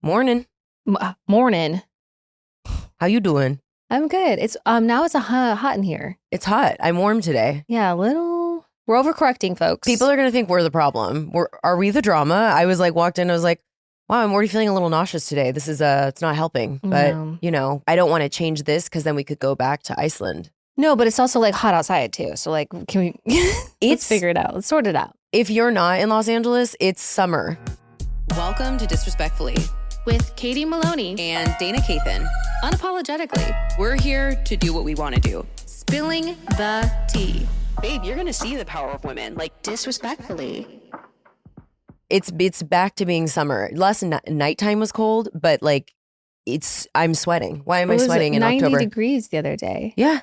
Morning. Morning. How you doing? I'm good. It's now it's hot in here. It's hot. I'm warm today. Yeah, a little. We're overcorrecting, folks. People are gonna think we're the problem. Are we the drama? I was like, walked in. I was like, wow, I'm already feeling a little nauseous today. This is it's not helping. But I don't want to change this because then we could go back to Iceland. No, but it's also like hot outside too. So like, can we? Let's figure it out. Let's sort it out. If you're not in Los Angeles, it's summer. Welcome to Disrespectfully With Katie Maloney and Dayna Kathan. Unapologetically, We're here to do what we want to do. spilling the tea. Babe, you're going to see the power of women. Like, Disrespectfully. It's back to being summer. Last nighttime was cold, but like I'm sweating. Why am I sweating in October? 90 degrees the other day. Yeah.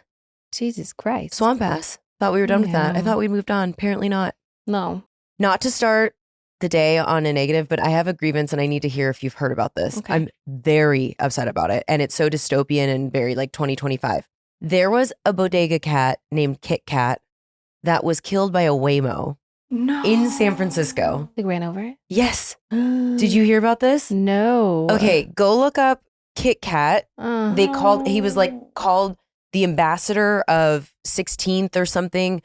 Jesus Christ. Swamp ass. Thought we were done with that. I thought we moved on. Apparently not. No. Not to start the day on a negative, but I have a grievance and I need to hear if you've heard about this. Okay. I'm very upset about it. And it's so dystopian and very like 2025. There was a bodega cat named Kit Kat that was killed by a Waymo in San Francisco. Like ran over it? Yes. Did you hear about this? No. Okay, go look up Kit Kat. Uh-huh. He was like called the ambassador of 16th or something.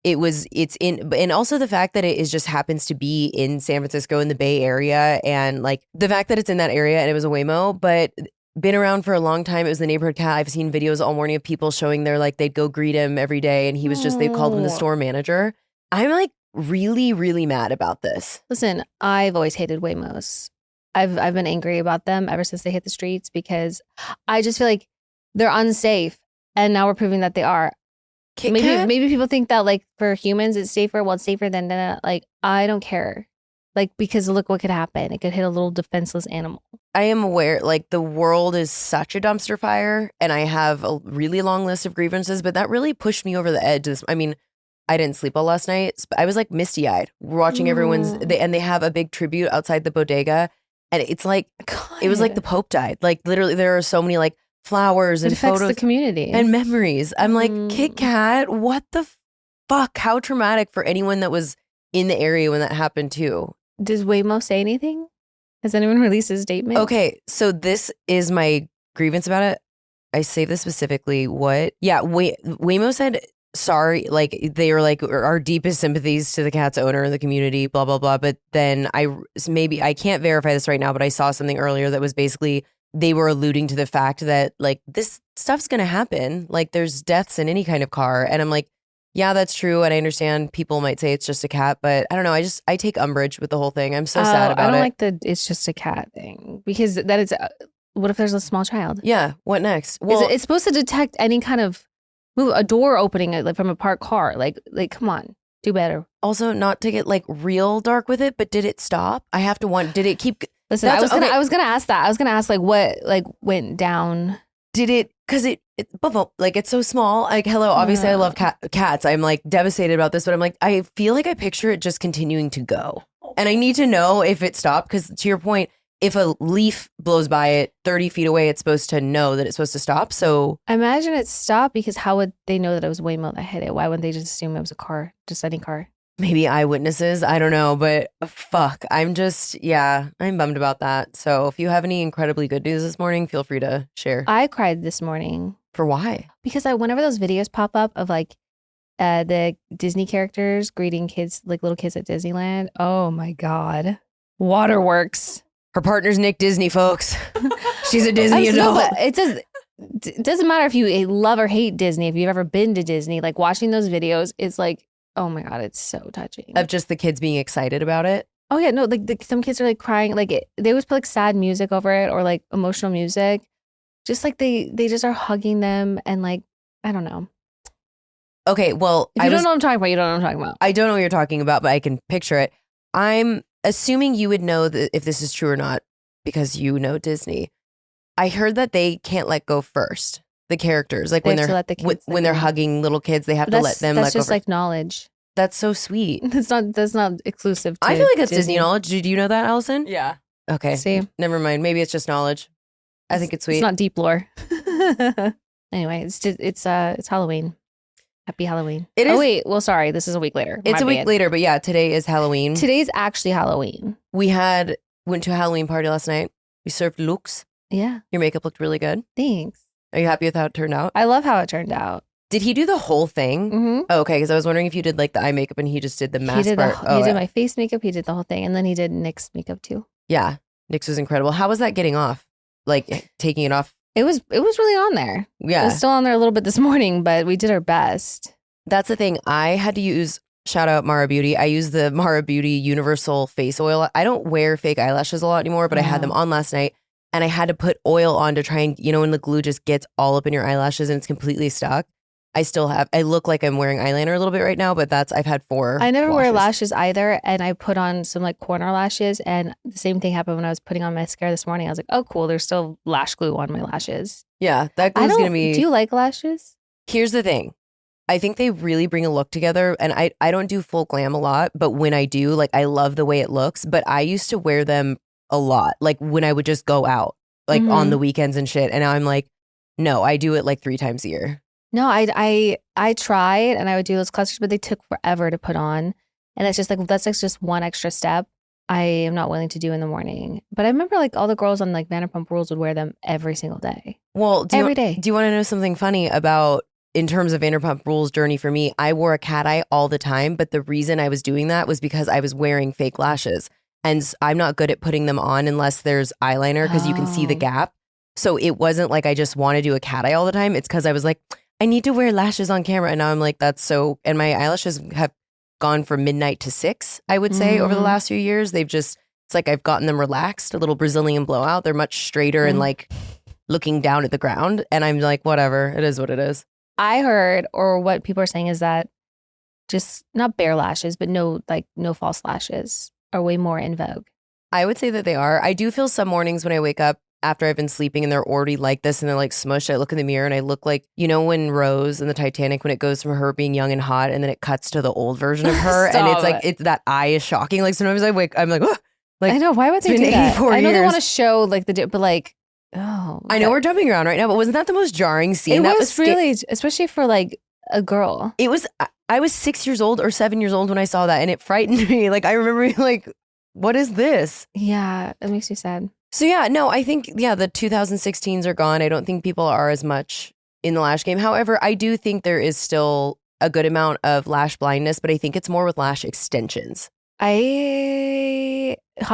And also the fact that it just happens to be in San Francisco in the Bay Area, and like the fact that it's in that area and it was a Waymo, but been around for a long time. It was the neighborhood cat. I've seen videos all morning of people showing they'd go greet him every day, and he was they called him the store manager. I'm like really, really mad about this. Listen, I've always hated Waymos. I've been angry about them ever since they hit the streets because I just feel like they're unsafe, and now we're proving that they are. Maybe people think that like for humans it's safer. Well, it's safer than like I don't care. Like because look what could happen. It could hit a little defenseless animal. I am aware like the world is such a dumpster fire, and I have a really long list of grievances, but that really pushed me over the edge. I mean, I didn't sleep well last night. I was like misty-eyed watching everyone's and they have a big tribute outside the bodega, and it's like it was like the Pope died. Like literally there are so many like flowers and affects photos the community and memories. I'm like, Kit Kat, what the fuck? How traumatic for anyone that was in the area when that happened too. Does Waymo say anything? Has anyone released a statement? Okay, so this is my grievance about it. I say this specifically. Waymo said sorry, like they were like our deepest sympathies to the cat's owner and the community, blah blah blah. But then I can't verify this right now, but I saw something earlier that was basically they were alluding to the fact that like this stuff's gonna happen. Like there's deaths in any kind of car, and I'm like, yeah, that's true, and I understand people might say it's just a cat, but I don't know. I take umbrage with the whole thing. I'm so sad about it. I don't like the it's just a cat thing because that is. What if there's a small child? Yeah. What next? Well, it's supposed to detect any kind of a door opening like from a parked car. Like come on, do better. Also, not to get like real dark with it, but did it stop? I have to did it keep? Listen, I was gonna ask that. I was gonna ask like what like went down. Did it? Because like it's so small. Like hello, obviously I love cats. I'm like devastated about this, but I'm like I feel like I picture it just continuing to go, and I need to know if it stopped. Because to your point, if a leaf blows by it 30 feet away, it's supposed to know that it's supposed to stop. So I imagine it stopped because how would they know that it was Waymo that hit it? Why wouldn't they just assume it was a car, just any car? maybe eyewitnesses. I don't know, but fuck. I'm bummed about that. So if you have any incredibly good news this morning, feel free to share. I cried this morning. For why? Because whenever those videos pop up of like the Disney characters greeting kids, like little kids at Disneyland. Oh my God. Waterworks. Her partner's Nick Disney, folks. She's a Disney adult. It doesn't matter if you love or hate Disney. If you've ever been to Disney, like watching those videos, it's like, oh my God, it's so touching. Of just the kids being excited about it. Oh yeah, no, like some kids are like crying. Like they always put like sad music over it or like emotional music. Just like they just are hugging them and like, I don't know. Okay, well, if you don't know what I'm talking about, you don't know what I'm talking about. I don't know what you're talking about, but I can picture it. I'm assuming you would know that if this is true or not because you know Disney. I heard that they can't let go first. The characters, like when they're hugging little kids, they have to let them. That's just like knowledge. That's so sweet. That's not exclusive to I feel like that's Disney knowledge. Did you know that, Allison? Yeah. Okay. See? Never mind. Maybe it's just knowledge. I think it's sweet. It's not deep lore. Anyway, it's Halloween. Happy Halloween. It is. Oh wait, well sorry, this is a week later. It's a week later, but yeah, today is Halloween. Today's actually Halloween. We went to a Halloween party last night. You served looks. Yeah. Your makeup looked really good. Thanks. Are you happy with how it turned out? I love how it turned out. Did he do the whole thing? Mm-hmm. Oh, okay, because I was wondering if you did like the eye makeup and he just did the mask part. He did my face makeup. He did the whole thing. And then he did Nick's makeup too. Yeah. Nick's was incredible. How was that getting off? Like taking it off? It was really on there. Yeah. It was still on there a little bit this morning, but we did our best. That's the thing. I had to use, shout out Mara Beauty. I use the Mara Beauty Universal Face Oil. I don't wear fake eyelashes a lot anymore, but I had them on last night and I had to put oil on to try and, when the glue just gets all up in your eyelashes and it's completely stuck. I look like I'm wearing eyeliner a little bit right now, but I've had 4 I never washes. wear lashes either. And I put on some like corner lashes and the same thing happened when I was putting on mascara this morning. I was like, oh, cool. There's still lash glue on my lashes. Yeah, that glue's going to be. Do you like lashes? Here's the thing. I think they really bring a look together. And I don't do full glam a lot, but when I do, like I love the way it looks. But I used to wear them a lot, like when I would just go out, like on the weekends and shit. And now I'm like, no, I do it like 3 times a year. No, I tried and I would do those clusters, but they took forever to put on. And it's just like, that's like just one extra step I am not willing to do in the morning. But I remember like all the girls on like Vanderpump Rules would wear them every single day. Well, every day. Do you want to know something funny about, in terms of Vanderpump Rules journey for me? I wore a cat eye all the time, but the reason I was doing that was because I was wearing fake lashes. And I'm not good at putting them on unless there's eyeliner because you can see the gap. So it wasn't like I just want to do a cat eye all the time. It's because I was like, I need to wear lashes on camera. And now I'm like, and my eyelashes have gone from midnight to 6, I would say, over the last few years. it's like I've gotten them relaxed, a little Brazilian blowout. They're much straighter and like looking down at the ground. And I'm like, whatever, it is what it is. I heard, or what people are saying is that just not bare lashes, but no false lashes are way more in vogue. I would say that they are. I do feel some mornings when I wake up after I've been sleeping and they're already like this and they're like smushed. I look in the mirror and I look like, when Rose in the Titanic, when it goes from her being young and hot and then it cuts to the old version of her and it's like, that eye is shocking. Like sometimes I wake, I'm like, oh, like I know, why would they do that? I know years. They want to show like but like, oh. I know we're jumping around right now, but wasn't that the most jarring scene? It was really, especially for like a girl. It was, I was 6 years old or 7 years old when I saw that and it frightened me. Like I remember being like, what is this? Yeah, it makes me sad. So yeah, no, I think, the 2016s are gone. I don't think people are as much in the lash game. However, I do think there is still a good amount of lash blindness, but I think it's more with lash extensions. Hot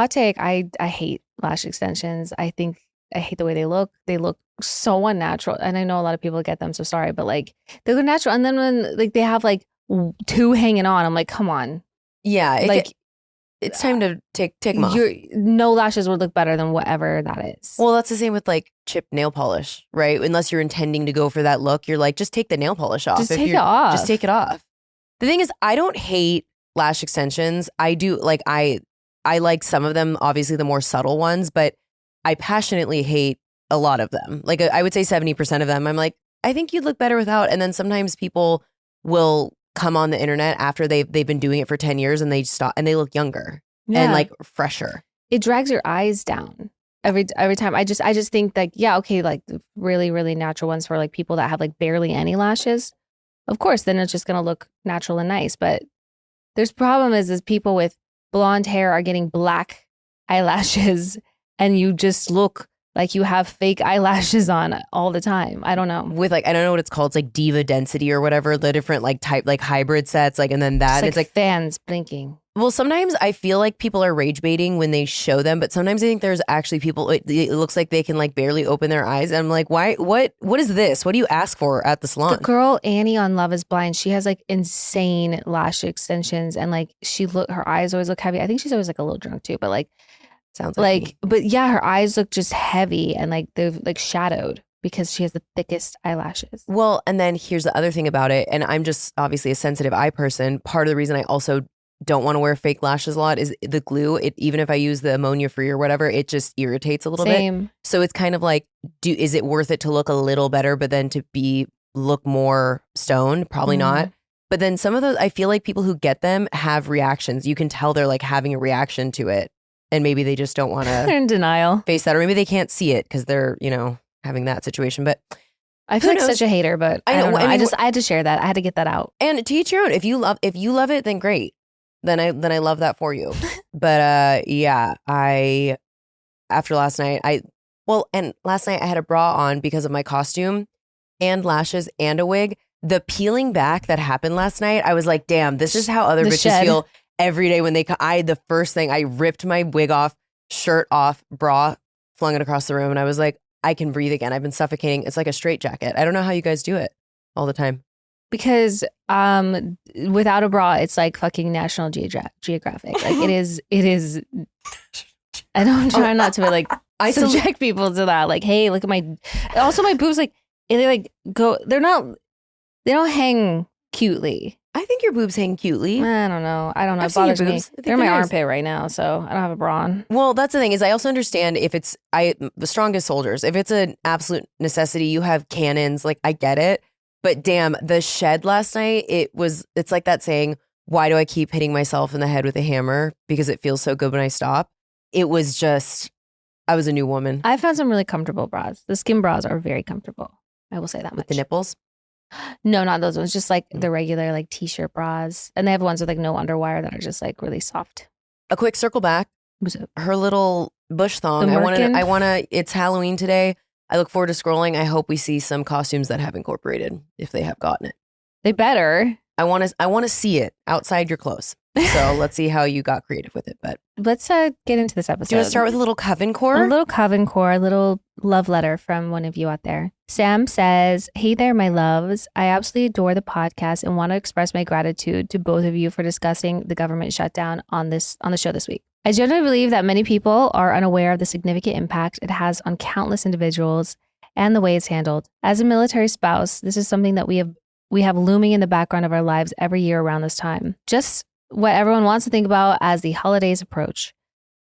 take, I hate lash extensions. I hate the way they look. They look so unnatural. And I know a lot of people get them, so sorry, but like they look natural. And then when like they have like 2 hanging on, I'm like, come on. Yeah, it's time to take them off. No lashes would look better than whatever that is. Well, that's the same with like chipped nail polish, right? Unless you're intending to go for that look, you're like, just take the nail polish off. Just take it off. Just take it off. The thing is, I don't hate lash extensions. I do like, I like some of them, obviously the more subtle ones, but I passionately hate a lot of them. Like I would say 70% of them, I'm like, I think you'd look better without. And then sometimes people will come on the internet after they've been doing it for 10 years and they stop and they look younger and like fresher. It drags your eyes down every time. I just think that, yeah, okay, like really, really natural ones for like people that have like barely any lashes. Of course, then it's just going to look natural and nice. But there's problem is people with blonde hair are getting black eyelashes and you just look like you have fake eyelashes on all the time. I don't know. With like, I don't know what it's called. It's like diva density or whatever, the different like type, like hybrid sets, like, and then that. It's like fans blinking. Well, sometimes I feel like people are rage baiting when they show them, but sometimes I think there's actually people, it looks like they can like barely open their eyes. And I'm like, why, what is this? What do you ask for at the salon? The girl, Annie on Love is Blind, she has like insane lash extensions and like her eyes always look heavy. I think she's always like a little drunk too, but like, sounds like but yeah, her eyes look just heavy and like they've like shadowed because she has the thickest eyelashes. Well, and then here's the other thing about it. And I'm just obviously a sensitive eye person. Part of the reason I also don't want to wear fake lashes a lot is the glue. Even if I use the ammonia free or whatever, it just irritates a little bit. So it's kind of like, is it worth it to look a little better, but then to look more stoned? Probably not. But then some of those, I feel like people who get them have reactions. You can tell they're like having a reaction to it. And maybe they just don't want to they're in denial. Face that. Or maybe they can't see it because they're, having that situation. But I feel like such a hater, but I don't know. I mean, I had to share that. I had to get that out. And to each your own. If you love it, then great. Then I love that for you. But yeah, I after last night, and last night I had a bra on because of my costume and lashes and a wig. The peeling back that happened last night, I was like, damn, this is how other The bitches shed. feel every day when the first thing, I ripped my wig off, shirt off, bra, flung it across the room. And I was like, I can breathe again. I've been suffocating. It's like a straitjacket. I don't know how you guys do it all the time. Because without a bra, it's like fucking National Geographic. Like it is. I know I'm trying not to like subject people to that. Like, hey, look at my. Also, my boobs like they like go. They don't hang cutely. I think your boobs hang cutely. I don't know. It I've seen your bothers me. boobs. I think They're in my nice. armpit right now, so I don't have a bra on. Well, that's the thing is I also understand if it's the strongest soldiers. If it's an absolute necessity, you have cannons. Like I get it. But damn, the shed last night, it's like that saying, why do I keep hitting myself in the head with a hammer? Because it feels so good when I stop. It was just, I was a new woman. I found some really comfortable bras. The skin bras are very comfortable. I will say that much. With the nipples? No, not those ones. Just like the regular like t-shirt bras. And they have ones with like no underwire that are just like really soft. A quick circle back. What's up? Her little bush thong. The merkin? I want to, it's Halloween today. I look forward to scrolling. I hope we see some costumes that have incorporated, if they have gotten it. They better. I want to see it outside your clothes. So let's see how you got creative with it. But Let's get into this episode. do you want to start with a little Coven core? A little Coven core, a little love letter from one of you out there. Sam says, "Hey there, my loves. I absolutely adore the podcast and want to express my gratitude to both of you for discussing the government shutdown on the show this week. I genuinely believe that many people are unaware of the significant impact it has on countless individuals and the way it's handled. As a military spouse, this is something that we have looming in the background of our lives every year around this time. Just what everyone wants to think about as the holidays approach.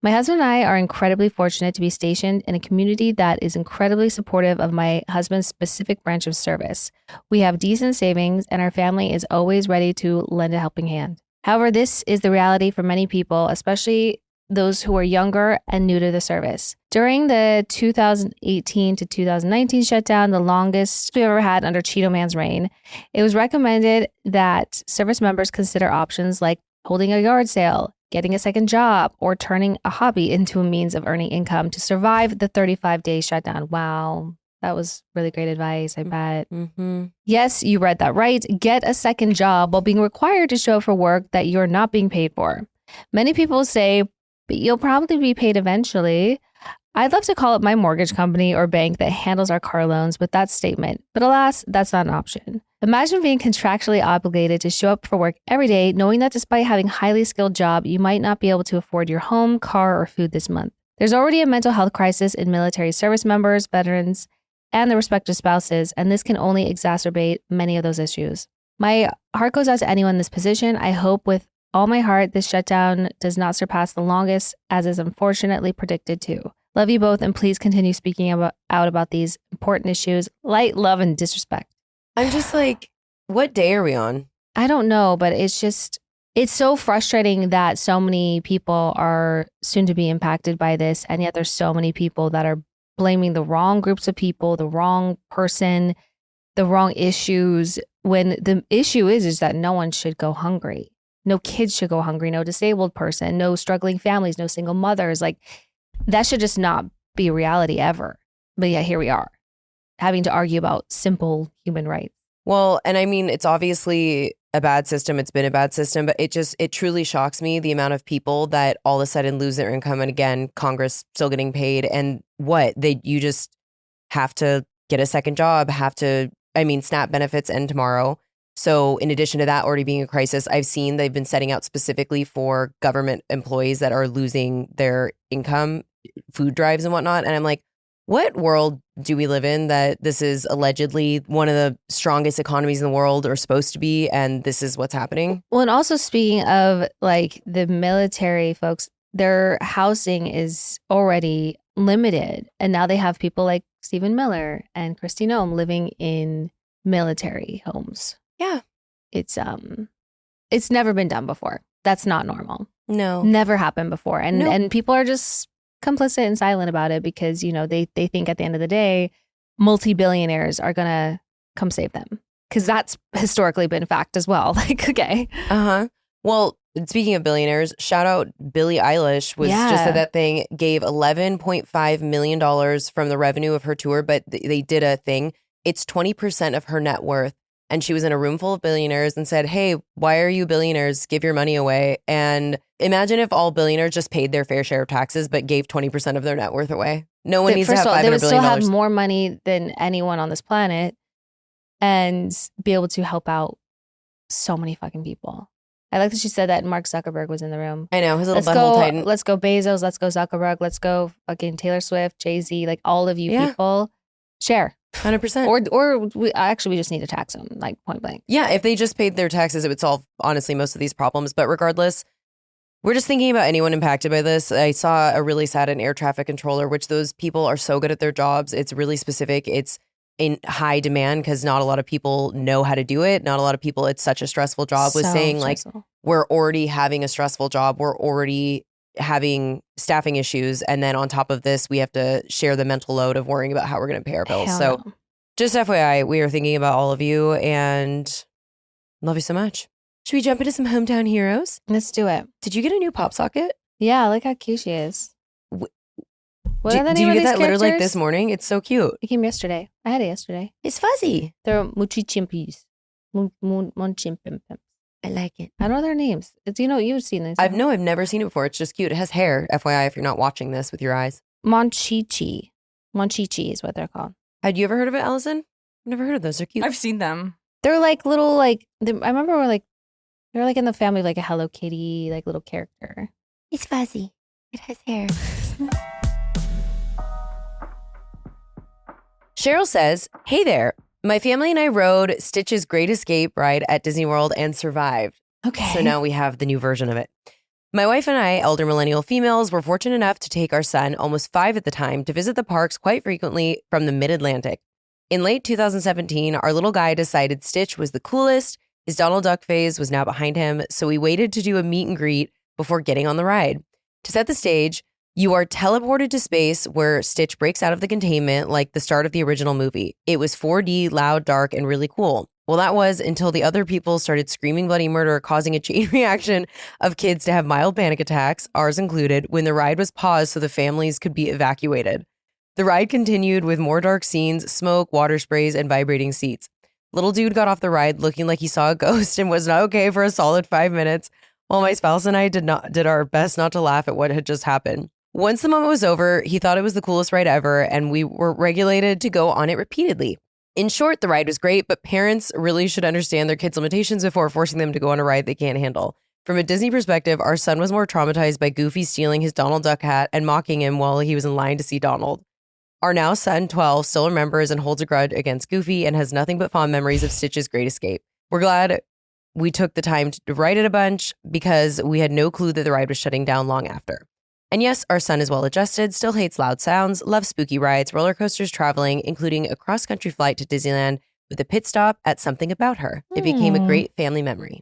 My husband and I are incredibly fortunate to be stationed in a community that is incredibly supportive of my husband's specific branch of service. We have decent savings and our family is always ready to lend a helping hand. However, this is the reality for many people, especially those who are younger and new to the service. During the 2018 to 2019 shutdown, the longest we've ever had under Cheeto Man's reign, it was recommended that service members consider options like holding a yard sale, getting a second job, or turning a hobby into a means of earning income to survive the 35-day shutdown. Wow, that was really great advice, I bet. Mm-hmm. Yes, you read that right. Get a second job while being required to show up for work that you're not being paid for. Many people say, but you'll probably be paid eventually. I'd love to call up my mortgage company or bank that handles our car loans with that statement, but alas, that's not an option. Imagine being contractually obligated to show up for work every day, knowing that despite having a highly skilled job, you might not be able to afford your home, car, or food this month. There's already a mental health crisis in military service members, veterans, and their respective spouses, and this can only exacerbate many of those issues. My heart goes out to anyone in this position. I hope with all my heart this shutdown does not surpass the longest, as is unfortunately predicted to. Love you both, and please continue speaking out about these important issues. Light, love, and disrespect." I'm just like, what day are we on? I don't know, but it's so frustrating that so many people are soon to be impacted by this. And yet there's so many people that are blaming the wrong groups of people, the wrong person, the wrong issues, when the issue is that no one should go hungry. No kids should go hungry, no disabled person, no struggling families, no single mothers. Like that should just not be a reality ever. But yeah, here we are having to argue about simple human rights. Well, and I mean, it's obviously a bad system. It's been a bad system, but it truly shocks me the amount of people that all of a sudden lose their income. And again, Congress still getting paid. And you just have to get a second job, SNAP benefits end tomorrow. So in addition to that already being a crisis, I've seen they've been setting out specifically for government employees that are losing their income, food drives and whatnot. And I'm like, what world do we live in that this is allegedly one of the strongest economies in the world, or supposed to be, and this is what's happening? Well, and also speaking of like the military folks, their housing is already limited. And now they have people like Stephen Miller and Kristi Noem living in military homes. Yeah. It's never been done before. That's not normal. No. Never happened before. And Nope. and people are just complicit and silent about it because, you know, they think at the end of the day, multi-billionaires are going to come save them. Because that's historically been fact as well. Like, okay. Uh-huh. Well, speaking of billionaires, shout out Billie Eilish was just at that thing, gave $11.5 million from the revenue of her tour, but they did a thing. It's 20% of her net worth. And she was in a room full of billionaires and said, hey, why are you billionaires? Give your money away. And imagine if all billionaires just paid their fair share of taxes, but gave 20% of their net worth away. No one needs to have $500 billion. They would still have more money than anyone on this planet and be able to help out so many fucking people. I like that she said that Mark Zuckerberg was in the room. I know, his little butthole titan. Let's go Bezos, let's go Zuckerberg, let's go fucking Taylor Swift, Jay-Z, like all of you people, share. 100%. Or we just need to tax them, like point blank. Yeah, if they just paid their taxes, it would solve, honestly, most of these problems. But regardless, we're just thinking about anyone impacted by this. I saw a really sad air traffic controller, which those people are so good at their jobs. It's really specific. It's in high demand because not a lot of people know how to do it. Not a lot of people, it's such a stressful job. Was saying stressful. Like, we're already having a stressful job. We're already having staffing issues. And then on top of this, we have to share the mental load of worrying about how we're going to pay our bills. So just FYI, we are thinking about all of you and love you so much. Should we jump into some hometown heroes? Let's do it. Did you get a new pop socket? Yeah, I like how cute she is. What are the Did you get that literally like this morning? It's so cute. It came yesterday. I had it yesterday. It's fuzzy. They're muchichimpis. Munchimpimpims. I like it. I don't know their names. It's, you've seen this. I've never seen it before. It's just cute. It has hair, FYI, if you're not watching this with your eyes. Monchichi. Monchichi is what they're called. Had you ever heard of it, Allison? I've never heard of those. They're cute. I've seen them. They're like little, I remember they're like in the family of like a Hello Kitty, like little character. It's fuzzy. It has hair. Cheryl says, hey there. My family and I rode Stitch's Great Escape ride at Disney World and survived. Okay. So now we have the new version of it. My wife and I, elder millennial females, were fortunate enough to take our son, almost 5 at the time, to visit the parks quite frequently from the mid-Atlantic. In late 2017, our little guy decided Stitch was the coolest. His Donald Duck phase was now behind him, so we waited to do a meet and greet before getting on the ride. To set the stage, you are teleported to space where Stitch breaks out of the containment like the start of the original movie. It was 4D, loud, dark, and really cool. Well, that was until the other people started screaming bloody murder, causing a chain reaction of kids to have mild panic attacks, ours included, when the ride was paused so the families could be evacuated. The ride continued with more dark scenes, smoke, water sprays, and vibrating seats. Little dude got off the ride looking like he saw a ghost and was not okay for a solid 5 minutes, while my spouse and I did our best not to laugh at what had just happened. Once the moment was over, he thought it was the coolest ride ever, and we were regulated to go on it repeatedly. In short, the ride was great, but parents really should understand their kids' limitations before forcing them to go on a ride they can't handle. From a Disney perspective, our son was more traumatized by Goofy stealing his Donald Duck hat and mocking him while he was in line to see Donald. Our now son, 12, still remembers and holds a grudge against Goofy and has nothing but fond memories of Stitch's Great Escape. We're glad we took the time to write it a bunch because we had no clue that the ride was shutting down long after. And yes, our son is well adjusted, still hates loud sounds, loves spooky rides, roller coasters, traveling, including a cross-country flight to Disneyland with a pit stop at Something About Her. It became a great family memory.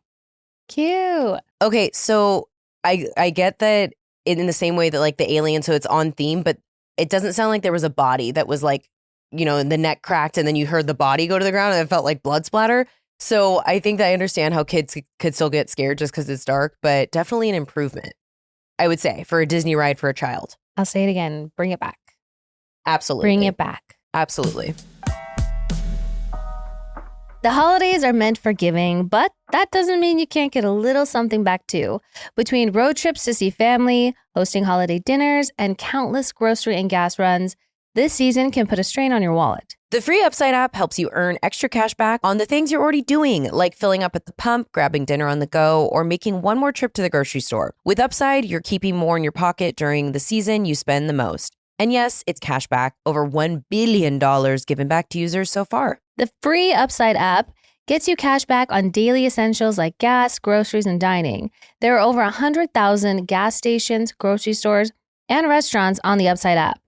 Cute. Okay, so I get that in the same way that like the alien, so it's on theme, but it doesn't sound like there was a body that was like, the neck cracked and then you heard the body go to the ground and it felt like blood splatter. So I think that I understand how kids could still get scared just because it's dark, but definitely an improvement, I would say, for a Disney ride for a child. I'll say it again. Bring it back. Absolutely. Bring it back. Absolutely. The holidays are meant for giving, but that doesn't mean you can't get a little something back too. Between road trips to see family, hosting holiday dinners, and countless grocery and gas runs, this season can put a strain on your wallet. The free Upside app helps you earn extra cash back on the things you're already doing, like filling up at the pump, grabbing dinner on the go, or making one more trip to the grocery store. With Upside, you're keeping more in your pocket during the season you spend the most. And yes, it's cash back, over $1 billion given back to users so far. The free Upside app gets you cash back on daily essentials like gas, groceries, and dining. There are over 100,000 gas stations, grocery stores, and restaurants on the Upside app,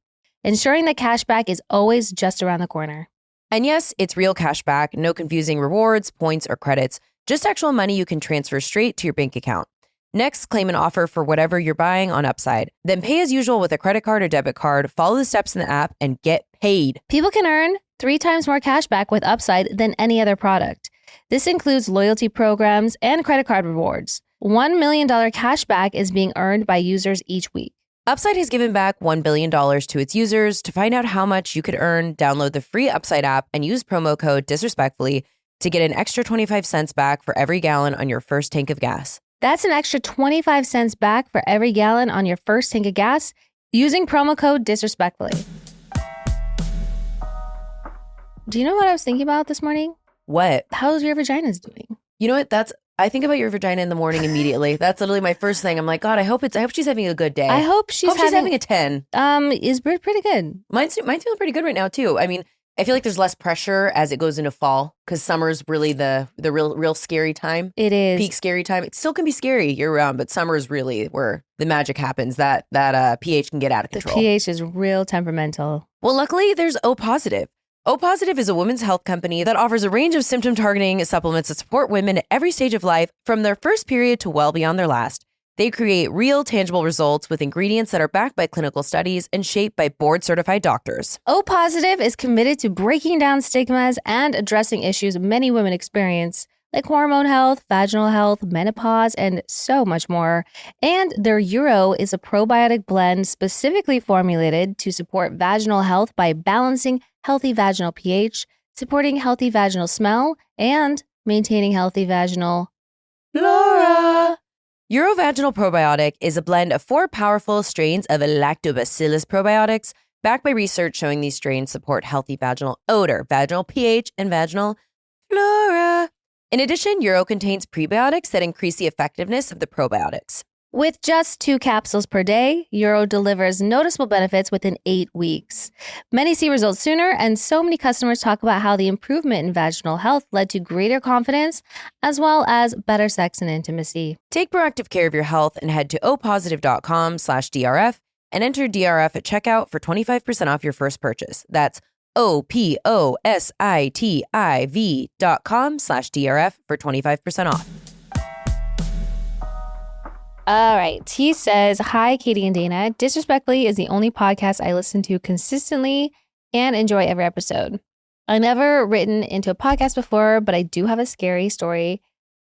ensuring that cash back is always just around the corner. And yes, it's real cash back, no confusing rewards, points, or credits, just actual money you can transfer straight to your bank account. Next, claim an offer for whatever you're buying on Upside. Then pay as usual with a credit card or debit card, follow the steps in the app, and get paid. People can earn 3 times more cash back with Upside than any other product. This includes loyalty programs and credit card rewards. $1 million cash back is being earned by users each week. Upside has given back $1 billion to its users. To find out how much you could earn, download the free Upside app and use promo code disrespectfully to get an extra 25 cents back for every gallon on your first tank of gas. That's an extra 25 cents back for every gallon on your first tank of gas using promo code disrespectfully. Do you know what I was thinking about this morning? What? How's your vagina's doing? You know what? I think about your vagina in the morning immediately. That's literally my first thing. I'm like, God, I hope she's having a good day. I hope she's having a 10. Is pretty good. Mine's feeling pretty good right now too. I mean, I feel like there's less pressure as it goes into fall because summer's really the real scary time. It is. Peak scary time. It still can be scary year round, but summer is really where the magic happens. That pH can get out of control. The pH is real temperamental. Well, luckily there's O Positive. O Positive is a women's health company that offers a range of symptom targeting supplements that support women at every stage of life from their first period to well beyond their last. They create real, tangible results with ingredients that are backed by clinical studies and shaped by board-certified doctors. O Positive is committed to breaking down stigmas and addressing issues many women experience, like hormone health, vaginal health, menopause, and so much more. And their Euro is a probiotic blend specifically formulated to support vaginal health by balancing healthy vaginal pH, supporting healthy vaginal smell, and maintaining healthy vaginal flora. Urovaginal Probiotic is a blend of 4 powerful strains of lactobacillus probiotics, backed by research showing these strains support healthy vaginal odor, vaginal pH, and vaginal flora. In addition, Euro contains prebiotics that increase the effectiveness of the probiotics. With just 2 capsules per day, Euro delivers noticeable benefits within 8 weeks. Many see results sooner, and so many customers talk about how the improvement in vaginal health led to greater confidence, as well as better sex and intimacy. Take proactive care of your health and head to opositive.com/DRF and enter DRF at checkout for 25% off your first purchase. That's opositiv.com/DRF for 25% off. All right. T says, hi, Katie and Dana. Disrespectfully is the only podcast I listen to consistently and enjoy every episode. I've never written into a podcast before, but I do have a scary story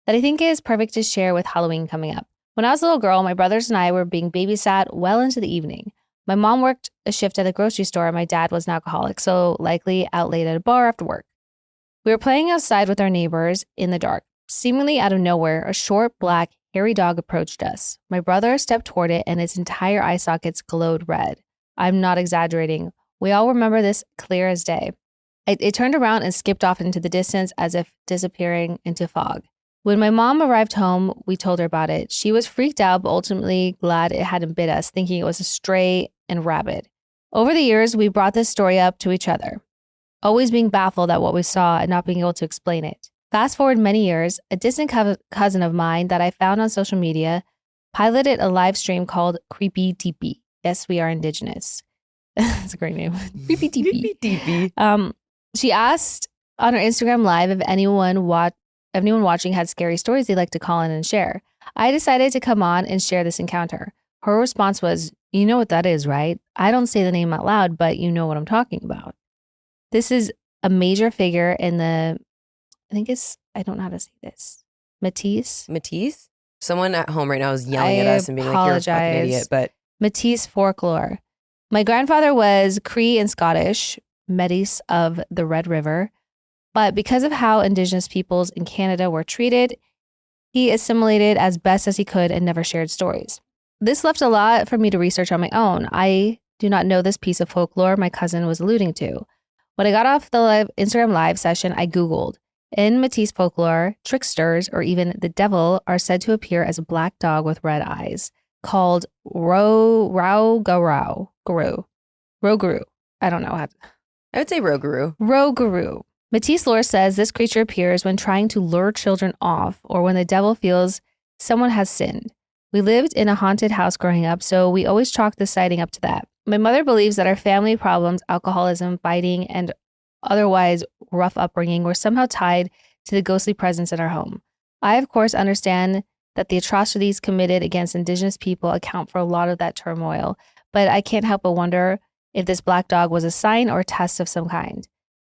that I think is perfect to share with Halloween coming up. When I was a little girl, my brothers and I were being babysat well into the evening. My mom worked a shift at a grocery store, and my dad was an alcoholic, so likely out late at a bar after work. We were playing outside with our neighbors in the dark. Seemingly out of nowhere, a short, black, hairy dog approached us. My brother stepped toward it, and its entire eye sockets glowed red. I'm not exaggerating. We all remember this clear as day. It turned around and skipped off into the distance as if disappearing into fog. When my mom arrived home, we told her about it. She was freaked out, but ultimately glad it hadn't bit us, thinking it was a stray and rabid. Over the years, we brought this story up to each other, always being baffled at what we saw and not being able to explain it. Fast forward many years, a distant cousin of mine that I found on social media piloted a live stream called Creepy TP. Yes, we are indigenous. That's a great name. Creepy TP. She asked on her Instagram live if anyone watching had scary stories they'd like to call in and share. I decided to come on and share this encounter. Her response was, you know what that is, right? I don't say the name out loud, but you know what I'm talking about. This is a major figure in the, I don't know how to say this. Métis? Someone at home right now is yelling at us and being like, you're a fucking idiot. But Métis folklore. My grandfather was Cree and Scottish, Métis of the Red River. But because of how Indigenous peoples in Canada were treated, he assimilated as best as he could and never shared stories. This left a lot for me to research on my own. I do not know this piece of folklore my cousin was alluding to. When I got off the Instagram live session, I Googled. In Métis folklore, tricksters, or even the devil, are said to appear as a black dog with red eyes, called Rougarou. I don't know how to... I would say Rougarou. Rougarou. Métis lore says this creature appears when trying to lure children off or when the devil feels someone has sinned. We lived in a haunted house growing up, so we always chalked the sighting up to that. My mother believes that our family problems, alcoholism, fighting, and otherwise rough upbringing were somehow tied to the ghostly presence in our home. I, of course, understand that the atrocities committed against Indigenous people account for a lot of that turmoil, but I can't help but wonder if this black dog was a sign or a test of some kind,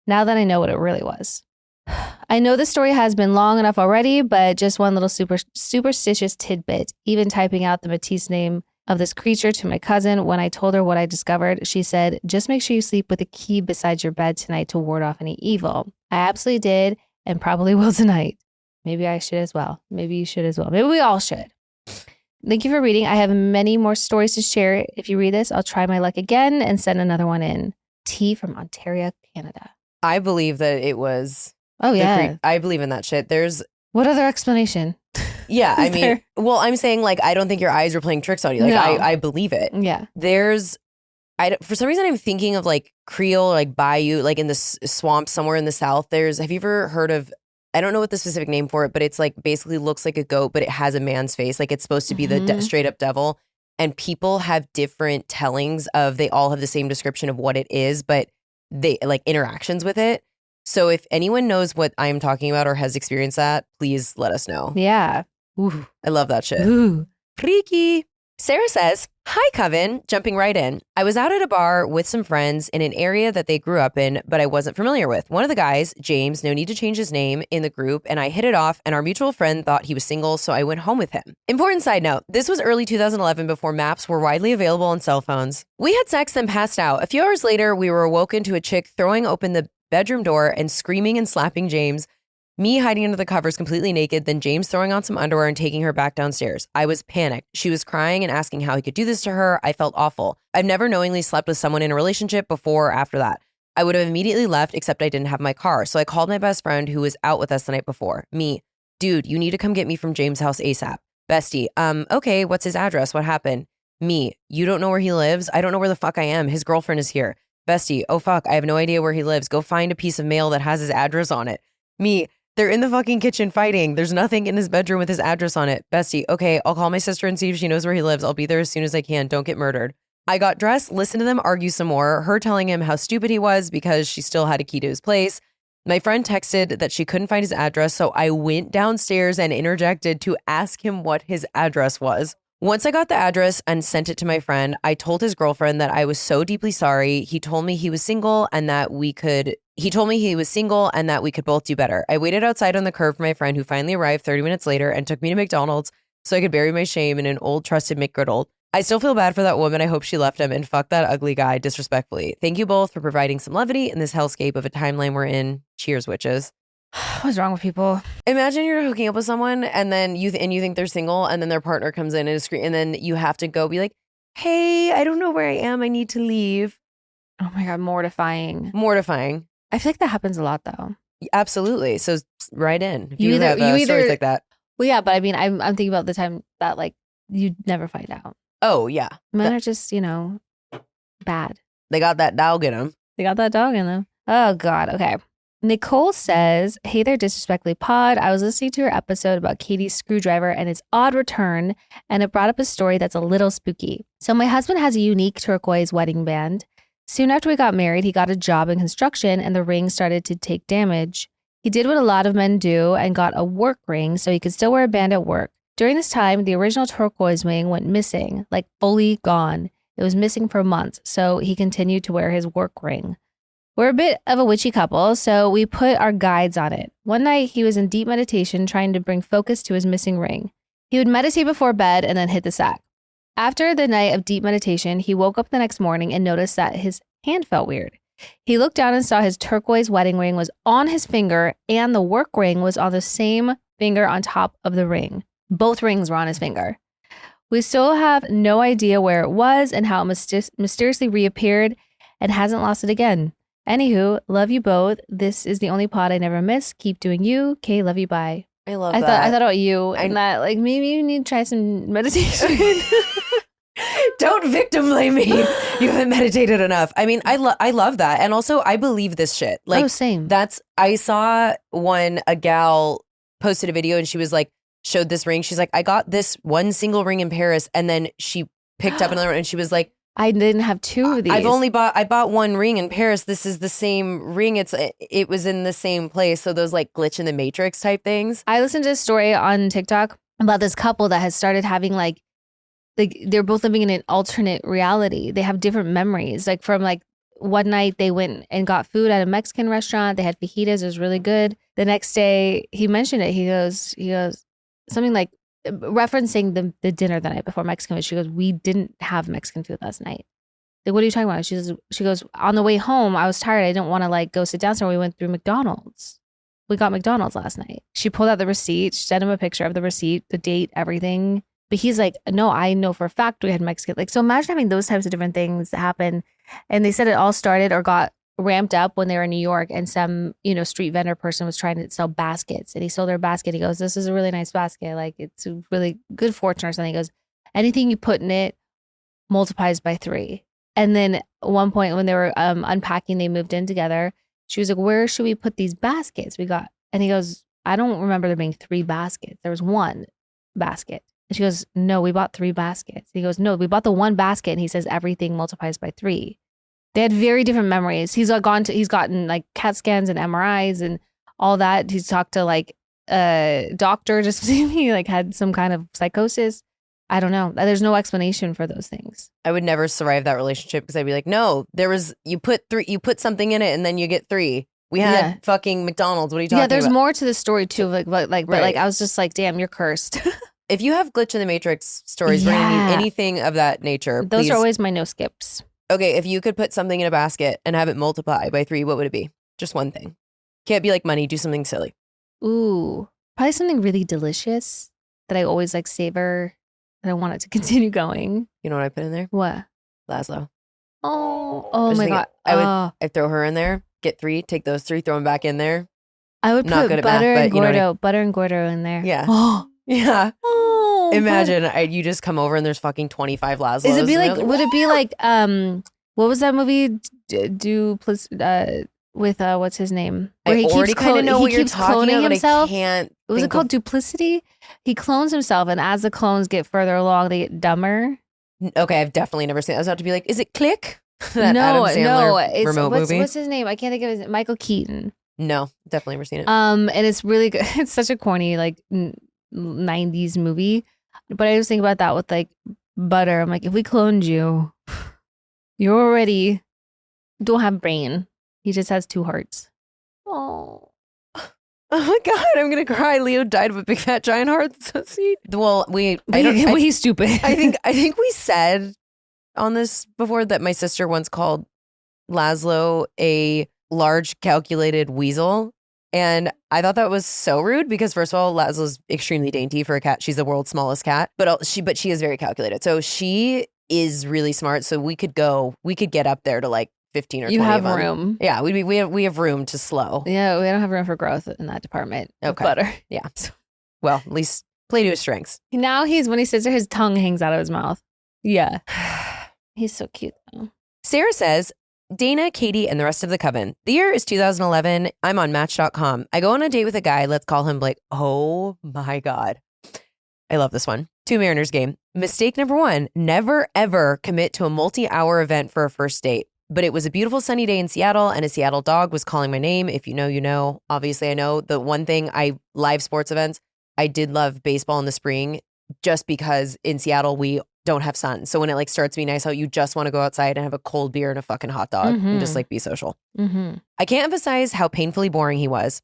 now that I know what it really was. I know the story has been long enough already, but just one little superstitious tidbit. Even typing out the Matisse name of this creature to my cousin, when I told her what I discovered, she said, just make sure you sleep with a key beside your bed tonight to ward off any evil. I absolutely did and probably will tonight. Maybe I should as well. Maybe you should as well. Maybe we all should. Thank you for reading. I have many more stories to share. If you read this, I'll try my luck again and send another one in. T from Ontario, Canada. I believe that it was. Oh, yeah. I believe in that shit. There's. What other explanation? Yeah, I mean, well, I'm saying like, I don't think your eyes were playing tricks on you. Like, No. I believe it. Yeah. For some reason, I'm thinking of like Creole, like bayou, like in the swamp somewhere in the South. Have you ever heard of, I don't know what the specific name for it, but it's like basically looks like a goat, but it has a man's face. Like it's supposed to be the straight up devil. And people have different tellings they all have the same description of what it is, but they like interactions with it. So if anyone knows what I'm talking about or has experienced that, please let us know. Yeah. Ooh, I love that shit. Ooh. Freaky. Sarah says, hi, Coven. Jumping right in. I was out at a bar with some friends in an area that they grew up in, but I wasn't familiar with. One of the guys, James, no need to change his name, in the group, and I hit it off, and our mutual friend thought he was single, so I went home with him. Important side note, this was early 2011 before maps were widely available on cell phones. We had sex, then passed out. A few hours later, we were awoken to a chick throwing open the bedroom door and screaming and slapping James. Me hiding under the covers completely naked, then James throwing on some underwear and taking her back downstairs. I was panicked. She was crying and asking how he could do this to her. I felt awful. I've never knowingly slept with someone in a relationship before or after that. I would have immediately left, except I didn't have my car. So I called my best friend who was out with us the night before. Me, dude, you need to come get me from James' house ASAP. Bestie, okay, what's his address? What happened? Me, you don't know where he lives? I don't know where the fuck I am. His girlfriend is here. Bestie, oh fuck, I have no idea where he lives. Go find a piece of mail that has his address on it. Me, they're in the fucking kitchen fighting. There's nothing in his bedroom with his address on it. Bestie, okay, I'll call my sister and see if she knows where he lives. I'll be there as soon as I can. Don't get murdered. I got dressed, listened to them argue some more, her telling him how stupid he was because she still had a key to his place. My friend texted that she couldn't find his address, so I went downstairs and interjected to ask him what his address was. Once I got the address and sent it to my friend, I told his girlfriend that I was so deeply sorry. He told me he was single and that we could both do better. I waited outside on the curb for my friend, who finally arrived 30 minutes later and took me to McDonald's so I could bury my shame in an old trusted McGriddle. I still feel bad for that woman. I hope she left him, and fuck that ugly guy disrespectfully. Thank you both for providing some levity in this hellscape of a timeline we're in. Cheers, witches. What's wrong with people? Imagine you're hooking up with someone and then you think they're single, and then their partner comes in and is and then you have to go be like, hey, I don't know where I am. I need to leave. Oh my God, mortifying. Mortifying. I feel like that happens a lot though. Absolutely. So write in if You you, either- have you either- stories like that. Well, yeah, but I mean, I'm thinking about the time that like you'd never find out. Oh, yeah. Men are just, bad. They got that dog in them. They got that dog in them. Oh God. Okay. Nicole says, hey there, Disrespectfully Pod. I was listening to your episode about Katie's screwdriver and its odd return, and it brought up a story that's a little spooky. So my husband has a unique turquoise wedding band. Soon after we got married, he got a job in construction and the ring started to take damage. He did what a lot of men do and got a work ring so he could still wear a band at work. During this time, the original turquoise ring went missing, like fully gone. It was missing for months, so he continued to wear his work ring. We're a bit of a witchy couple, so we put our guides on it. One night, he was in deep meditation trying to bring focus to his missing ring. He would meditate before bed and then hit the sack. After the night of deep meditation, he woke up the next morning and noticed that his hand felt weird. He looked down and saw his turquoise wedding ring was on his finger and the work ring was on the same finger on top of the ring. Both rings were on his finger. We still have no idea where it was and how it mysteriously reappeared and hasn't lost it again. Anywho, love you both. This is the only pod I never miss. Keep doing you. Kay, love you. Bye. I love I that. thought about you and that like maybe you need to try some meditation. Don't victim blame me. You haven't meditated enough. I mean, I love that. And also I believe this shit. Like, same. I saw a gal posted a video and she was like, showed this ring. She's like, I got this one single ring in Paris. And then she picked up another one and she was like, I didn't have two of these. I bought one ring in Paris. This is the same ring. It was in the same place. So those like glitch in the matrix type things. I listened to a story on TikTok about this couple that has started having they're both living in an alternate reality. They have different memories, like from like one night they went and got food at a Mexican restaurant. They had fajitas. It was really good. The next day he mentioned it. He goes something like referencing the dinner the night before Mexican food. She goes, we didn't have Mexican food last night. Like, what are you talking about? She goes, on the way home, I was tired. I didn't want to like go sit down somewhere. We went through McDonald's. We got McDonald's last night. She pulled out the receipt. She sent him a picture of the receipt, the date, everything. But he's like, no, I know for a fact we had Mexican. Like, so imagine having those types of different things happen. And they said it all started or got ramped up when they were in New York and some, street vendor person was trying to sell baskets. And he sold their basket. He goes, this is a really nice basket. Like, it's a really good fortune or something. He goes, anything you put in it multiplies by 3. And then at one point when they were unpacking, they moved in together. She was like, where should we put these baskets we got? And he goes, I don't remember there being 3 baskets. There was 1 basket. And she goes, no, we bought 3 baskets. He goes, no, we bought the 1 basket. And he says, everything multiplies by 3. They had very different memories. He's gotten like CAT scans and MRIs and all that. He's talked to like a doctor just to see if he like had some kind of psychosis. I don't know. There's no explanation for those things. I would never survive that relationship because I'd be like, no, you put something in it and then you get 3. We had fucking McDonald's. What are you talking about? Yeah, there's more to the story too. But I was just like, damn, you're cursed. If you have glitch in the Matrix stories, we're gonna need anything of that nature. Those please. are always my no skips. Okay, if you could put something in a basket and have it multiply by 3, what would it be? Just one thing. Can't be like money. Do something silly. Ooh, probably something really delicious that I always like savor. And I want it to continue going. You know what I put in there? What? Laszlo. Oh my God. I'd throw her in there, get 3, take those 3, throw them back in there. I would Not put good at butter math, and but you know what Gordo, butter and Gordo in there. Yeah. Oh, Yeah. oh, Imagine you just come over and there's fucking 25 Laszlos. Is it be like? Would it be like? What was that movie? With what's his name? Where he already kind of know what you're talking about, himself. I can't. Was it called Duplicity? He clones himself, and as the clones get further along, they get dumber. Okay, I've definitely never seen it. I was about to be like, is it Click? No. It's remote movie. What's his name? I can't think of his. Michael Keaton. No, definitely never seen it. And it's really good. It's such a corny like 90s movie, but I just think about that with like butter. I'm like, if we cloned you, you already don't have brain. He just has 2 hearts. Oh my God, I'm gonna cry. Leo died of a big fat giant heart. That's so sweet. Well, he's stupid. I think we said on this before that my sister once called Laszlo a large calculated weasel. And I thought that was so rude because first of all, Laszlo's extremely dainty for a cat. She's the world's smallest cat, but she is very calculated. So she is really smart. So we could get up there to like 15 or 20 You have of them. room. Yeah, we have room to slow. Yeah, we don't have room for growth in that department. Okay. Butter. Yeah. Well, at least play to his strengths. Now when he sits there, his tongue hangs out of his mouth. Yeah. He's so cute though. Sarah says, Dayna, Katie, and the rest of the Coven. The year is 2011. I'm on Match.com. I go on a date with a guy. Let's call him Blake. Oh my God. I love this one. 2 Mariners game. Mistake number 1, never ever commit to a multi-hour event for a first date. But it was a beautiful sunny day in Seattle and a Seattle dog was calling my name. If you know, you know. Obviously, I know. The one thing live sports events, I did love baseball in the spring just because in Seattle, we don't have sun. So when it like starts to be nice out, you just want to go outside and have a cold beer and a fucking hot dog and just like be social. Mm-hmm. I can't emphasize how painfully boring he was.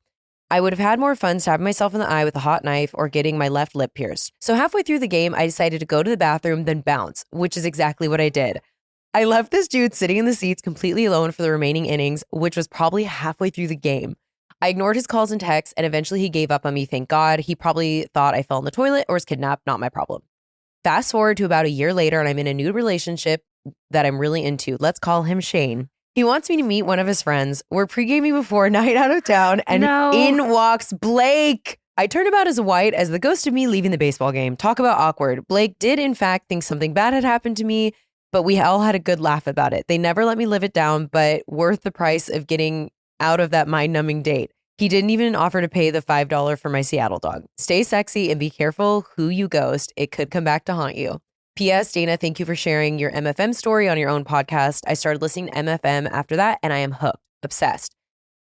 I would have had more fun stabbing myself in the eye with a hot knife or getting my left lip pierced. So halfway through the game, I decided to go to the bathroom, then bounce, which is exactly what I did. I left this dude sitting in the seats completely alone for the remaining innings, which was probably halfway through the game. I ignored his calls and texts, and eventually he gave up on me, thank God. He probably thought I fell in the toilet or was kidnapped, not my problem. Fast forward to about a year later, and I'm in a new relationship that I'm really into. Let's call him Shane. He wants me to meet one of his friends. We're pre-gaming before a night out of town, and in walks Blake. I turn about as white as the ghost of me leaving the baseball game. Talk about awkward. Blake did, in fact, think something bad had happened to me, but we all had a good laugh about it. They never let me live it down, but worth the price of getting out of that mind-numbing date. He didn't even offer to pay the $5 for my Seattle dog. Stay sexy and be careful who you ghost. It could come back to haunt you. P.S. Dayna, thank you for sharing your MFM story on your own podcast. I started listening to MFM after that, and I am hooked, obsessed.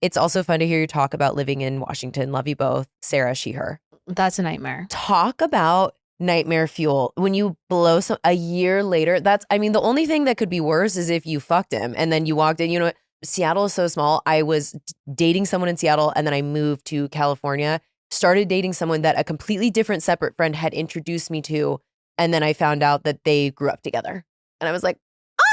It's also fun to hear you talk about living in Washington. Love you both. Sarah, she, her. That's a nightmare. Talk about nightmare fuel. When you blow a year later, the only thing that could be worse is if you fucked him and then you walked in. You know what? Seattle is so small. I was dating someone in Seattle and then I moved to California, started dating someone that a completely different separate friend had introduced me to. And then I found out that they grew up together. And I was like,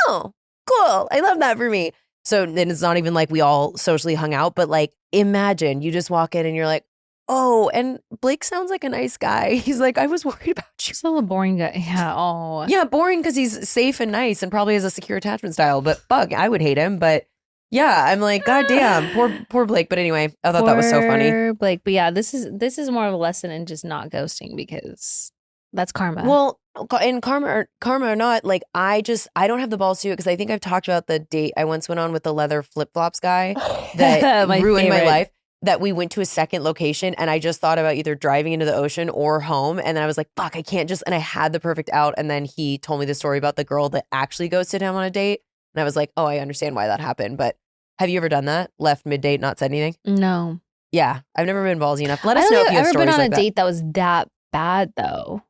oh, cool. I love that for me. So then it's not even like we all socially hung out, but like imagine you just walk in and you're like, oh, and Blake sounds like a nice guy. He's like, I was worried about you. Still a boring guy. Yeah. Oh. Yeah, boring because he's safe and nice and probably has a secure attachment style. But fuck, I would hate him. But yeah, I'm like, God damn, poor Blake. But anyway, I thought that was so funny. Poor Blake. But yeah, this is more of a lesson in just not ghosting because that's karma. Well, and karma or not, like I don't have the balls to do it because I think I've talked about the date I once went on with the leather flip-flops guy that ruined my life. That we went to a second location and I just thought about either driving into the ocean or home. And then I was like, fuck, I can't just, and I had the perfect out. And then he told me the story about the girl that actually ghosted him on a date. And I was like, oh, I understand why that happened. But have you ever done that? Left mid-date, not said anything? No. Yeah, I've never been ballsy enough. Let us know if you have stories like that. I've ever been on a date that was that bad though,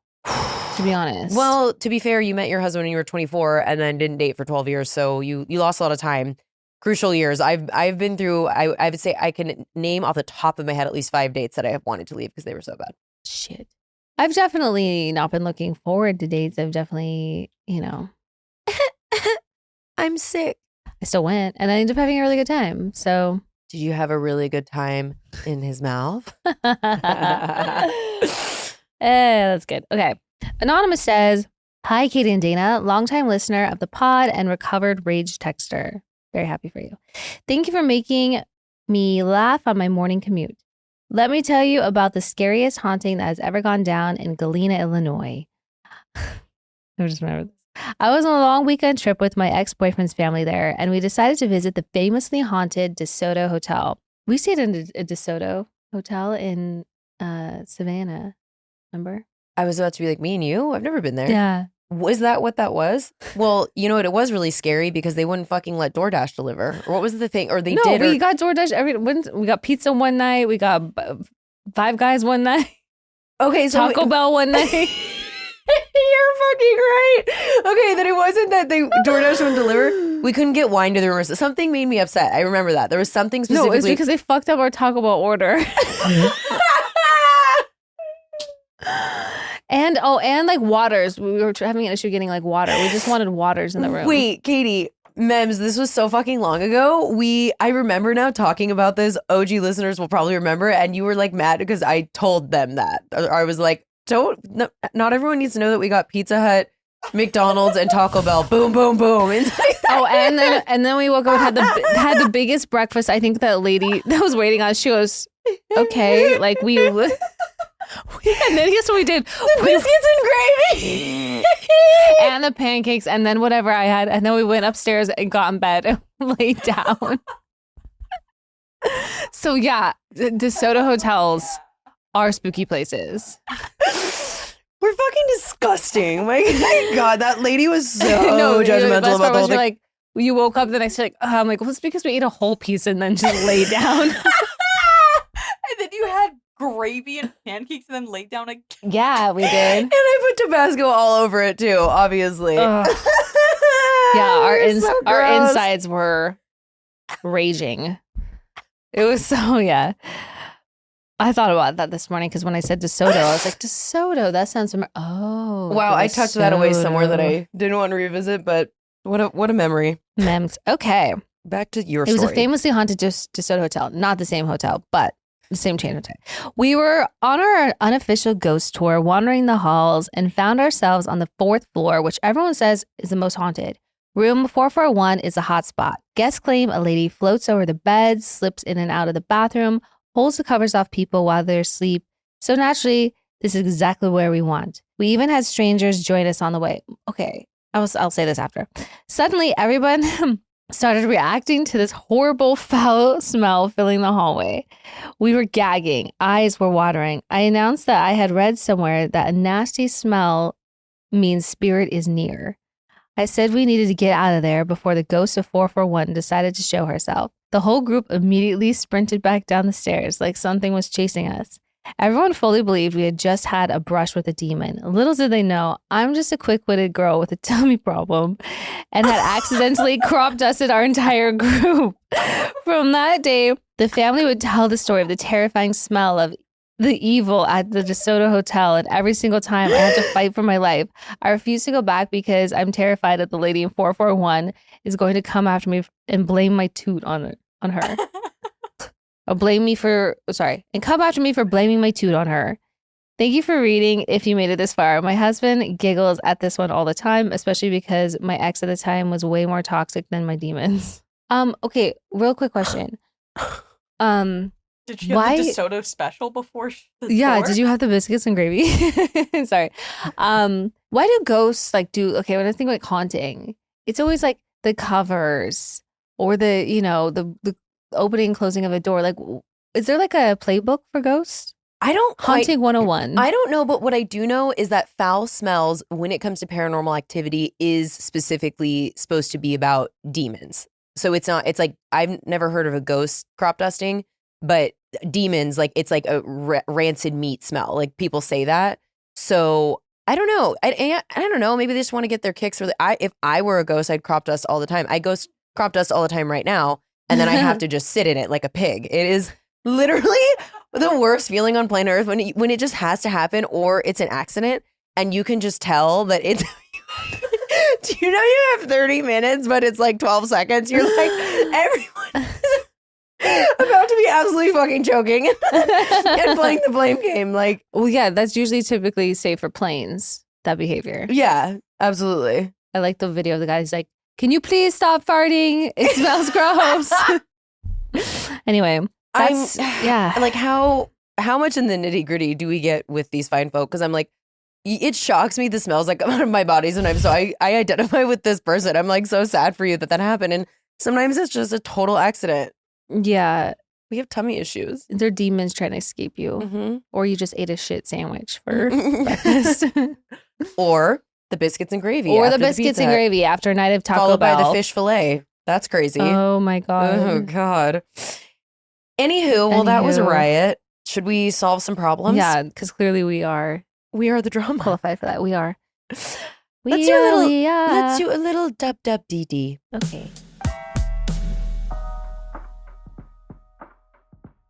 to be honest. Well, to be fair, you met your husband when you were 24 and then didn't date for 12 years. So you lost a lot of time. Crucial years. I've been through, I would say I can name off the top of my head at least 5 dates that I have wanted to leave because they were so bad. Shit. I've definitely not been looking forward to dates. I've definitely, I'm sick. I still went and I ended up having a really good time. So. Did you have a really good time in his mouth? That's good. Okay. Anonymous says, hi, Katie and Dana, longtime listener of the pod and recovered rage texter. Very happy for you. Thank you for making me laugh on my morning commute. Let me tell you about the scariest haunting that has ever gone down in Galena, Illinois. I just remember this. I was on a long weekend trip with my ex-boyfriend's family there, and we decided to visit the famously haunted DeSoto Hotel. We stayed in a DeSoto Hotel in Savannah. Remember? I was about to be like, me and you? I've never been there. Yeah. Was that what that was? Well, you know what? It was really scary because they wouldn't fucking let DoorDash deliver. Or what was the thing? Or they did. No, we got DoorDash we got pizza one night. We got Five Guys one night. Okay, so Taco Bell one night. You're fucking right. Okay, then it wasn't that DoorDash wouldn't deliver. We couldn't get wine to the room. Something made me upset. I remember that. There was something specifically. No, it was because they fucked up our Taco Bell order. And like waters. We were having an issue getting like water. We just wanted waters in the room. Wait, Katie, Mems, this was so fucking long ago. I remember now talking about this. OG listeners will probably remember. And you were like mad because I told them that. I was like, not everyone needs to know that we got Pizza Hut, McDonald's, and Taco Bell. Boom, boom, boom. And then we woke up and had the biggest breakfast. I think that lady that was waiting on us, she goes, okay, like and then guess what we did? The biscuits and gravy. And the pancakes and then whatever I had. And then we went upstairs and got in bed and laid down. So yeah, DeSoto hotels are spooky places. We're fucking disgusting. My God, that lady was so judgmental about the whole thing. Like, you woke up the next day like, I'm like, well, it's because we ate a whole piece and then just laid down. And then you had gravy and pancakes and then laid down again. Yeah, we did. And I put Tabasco all over it too, obviously. Yeah, our insides were raging. It was so, yeah. I thought about that this morning because when I said DeSoto, I was like, DeSoto, that sounds familiar. Oh. Wow, I tucked that away somewhere that I didn't want to revisit, but what a memory. Mems. Okay. Back to your story. It was a famously haunted DeSoto hotel. Not the same hotel, but the same chain hotel. We were on our unofficial ghost tour, wandering the halls, and found ourselves on the 4th floor, which everyone says is the most haunted. Room 441 is a hot spot. Guests claim a lady floats over the beds, slips in and out of the bathroom, pulls the covers off people while they're asleep. So naturally, this is exactly where we want. We even had strangers join us on the way. Okay, I'll say this after. Suddenly, everyone started reacting to this horrible foul smell filling the hallway. We were gagging. Eyes were watering. I announced that I had read somewhere that a nasty smell means spirit is near. I said we needed to get out of there before the ghost of 441 decided to show herself. The whole group immediately sprinted back down the stairs like something was chasing us. Everyone fully believed we had just had a brush with a demon. Little did they know, I'm just a quick-witted girl with a tummy problem and had accidentally crop dusted our entire group. From that day, the family would tell the story of the terrifying smell of the evil at the DeSoto Hotel, and every single time I had to fight for my life. I refuse to go back because I'm terrified that the lady in 441 is going to come after me and blame my toot on her. And come after me for blaming my toot on her. Thank you for reading if you made it this far. My husband giggles at this one all the time, especially because my ex at the time was way more toxic than my demons. Okay, real quick question. Did you have the DeSoto special before? Yeah, did you have the biscuits and gravy? Sorry. Why do ghosts when I think like haunting, it's always like the covers or the opening and closing of a door. Like, is there like a playbook for ghosts? Haunting 101. I don't know, but what I do know is that foul smells when it comes to paranormal activity is specifically supposed to be about demons. So it's like I've never heard of a ghost crop dusting, but demons, like it's like a rancid meat smell. Like people say that. So I don't know. I don't know. Maybe they just want to get their kicks. If I were a ghost, I'd crop dust all the time. I ghost crop dust all the time right now. And then I have to just sit in it like a pig. It is literally the worst feeling on planet Earth when it just has to happen or it's an accident and you can just tell that it's... Do you know you have 30 minutes, but it's like 12 seconds? You're like, everyone is about to be absolutely fucking choking and playing the blame game. Like, well, yeah, that's usually typically safe for planes, that behavior. Yeah, absolutely. I like the video of the guy who's like, can you please stop farting? It smells gross. Anyway, that's, yeah. Like how much in the nitty gritty do we get with these fine folk? Because I'm like, it shocks me the smells that come out of my body sometimes. So I identify with this person. I'm like so sad for you that happened. And sometimes it's just a total accident. Yeah. We have tummy issues. They're demons trying to escape you. Mm-hmm. Or you just ate a shit sandwich for breakfast. Or the biscuits and gravy. Or the biscuits and gravy after a night of Taco Bell. Followed by the fish fillet. That's crazy. Oh my God. Oh God. Anywho, that was a riot. Should we solve some problems? Yeah, because clearly we are the drama. Qualified for that. We are. Let's do a little dub-dub-dee-dee. Okay.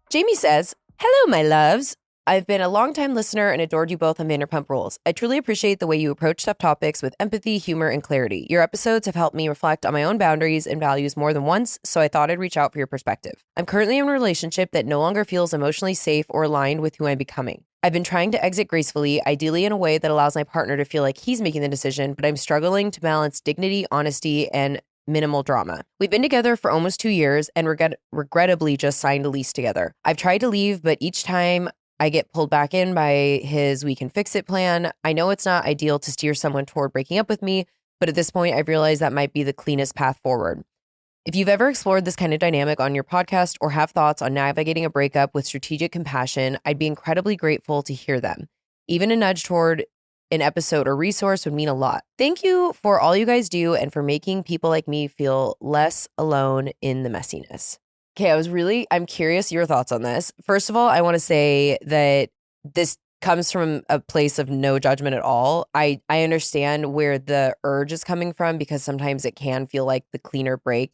Jamie says, hello, my loves. I've been a longtime listener and adored you both on Vanderpump Rules. I truly appreciate the way you approach tough topics with empathy, humor, and clarity. Your episodes have helped me reflect on my own boundaries and values more than once, so I thought I'd reach out for your perspective. I'm currently in a relationship that no longer feels emotionally safe or aligned with who I'm becoming. I've been trying to exit gracefully, ideally in a way that allows my partner to feel like he's making the decision, but I'm struggling to balance dignity, honesty, and minimal drama. We've been together for almost 2 years and regrettably just signed a lease together. I've tried to leave, but each time I get pulled back in by his we can fix it plan. I know it's not ideal to steer someone toward breaking up with me, but at this point, I've realized that might be the cleanest path forward. If you've ever explored this kind of dynamic on your podcast or have thoughts on navigating a breakup with strategic compassion, I'd be incredibly grateful to hear them. Even a nudge toward an episode or resource would mean a lot. Thank you for all you guys do and for making people like me feel less alone in the messiness. Okay, I'm curious your thoughts on this. First of all, I want to say that this comes from a place of no judgment at all. I understand where the urge is coming from because sometimes it can feel like the cleaner break.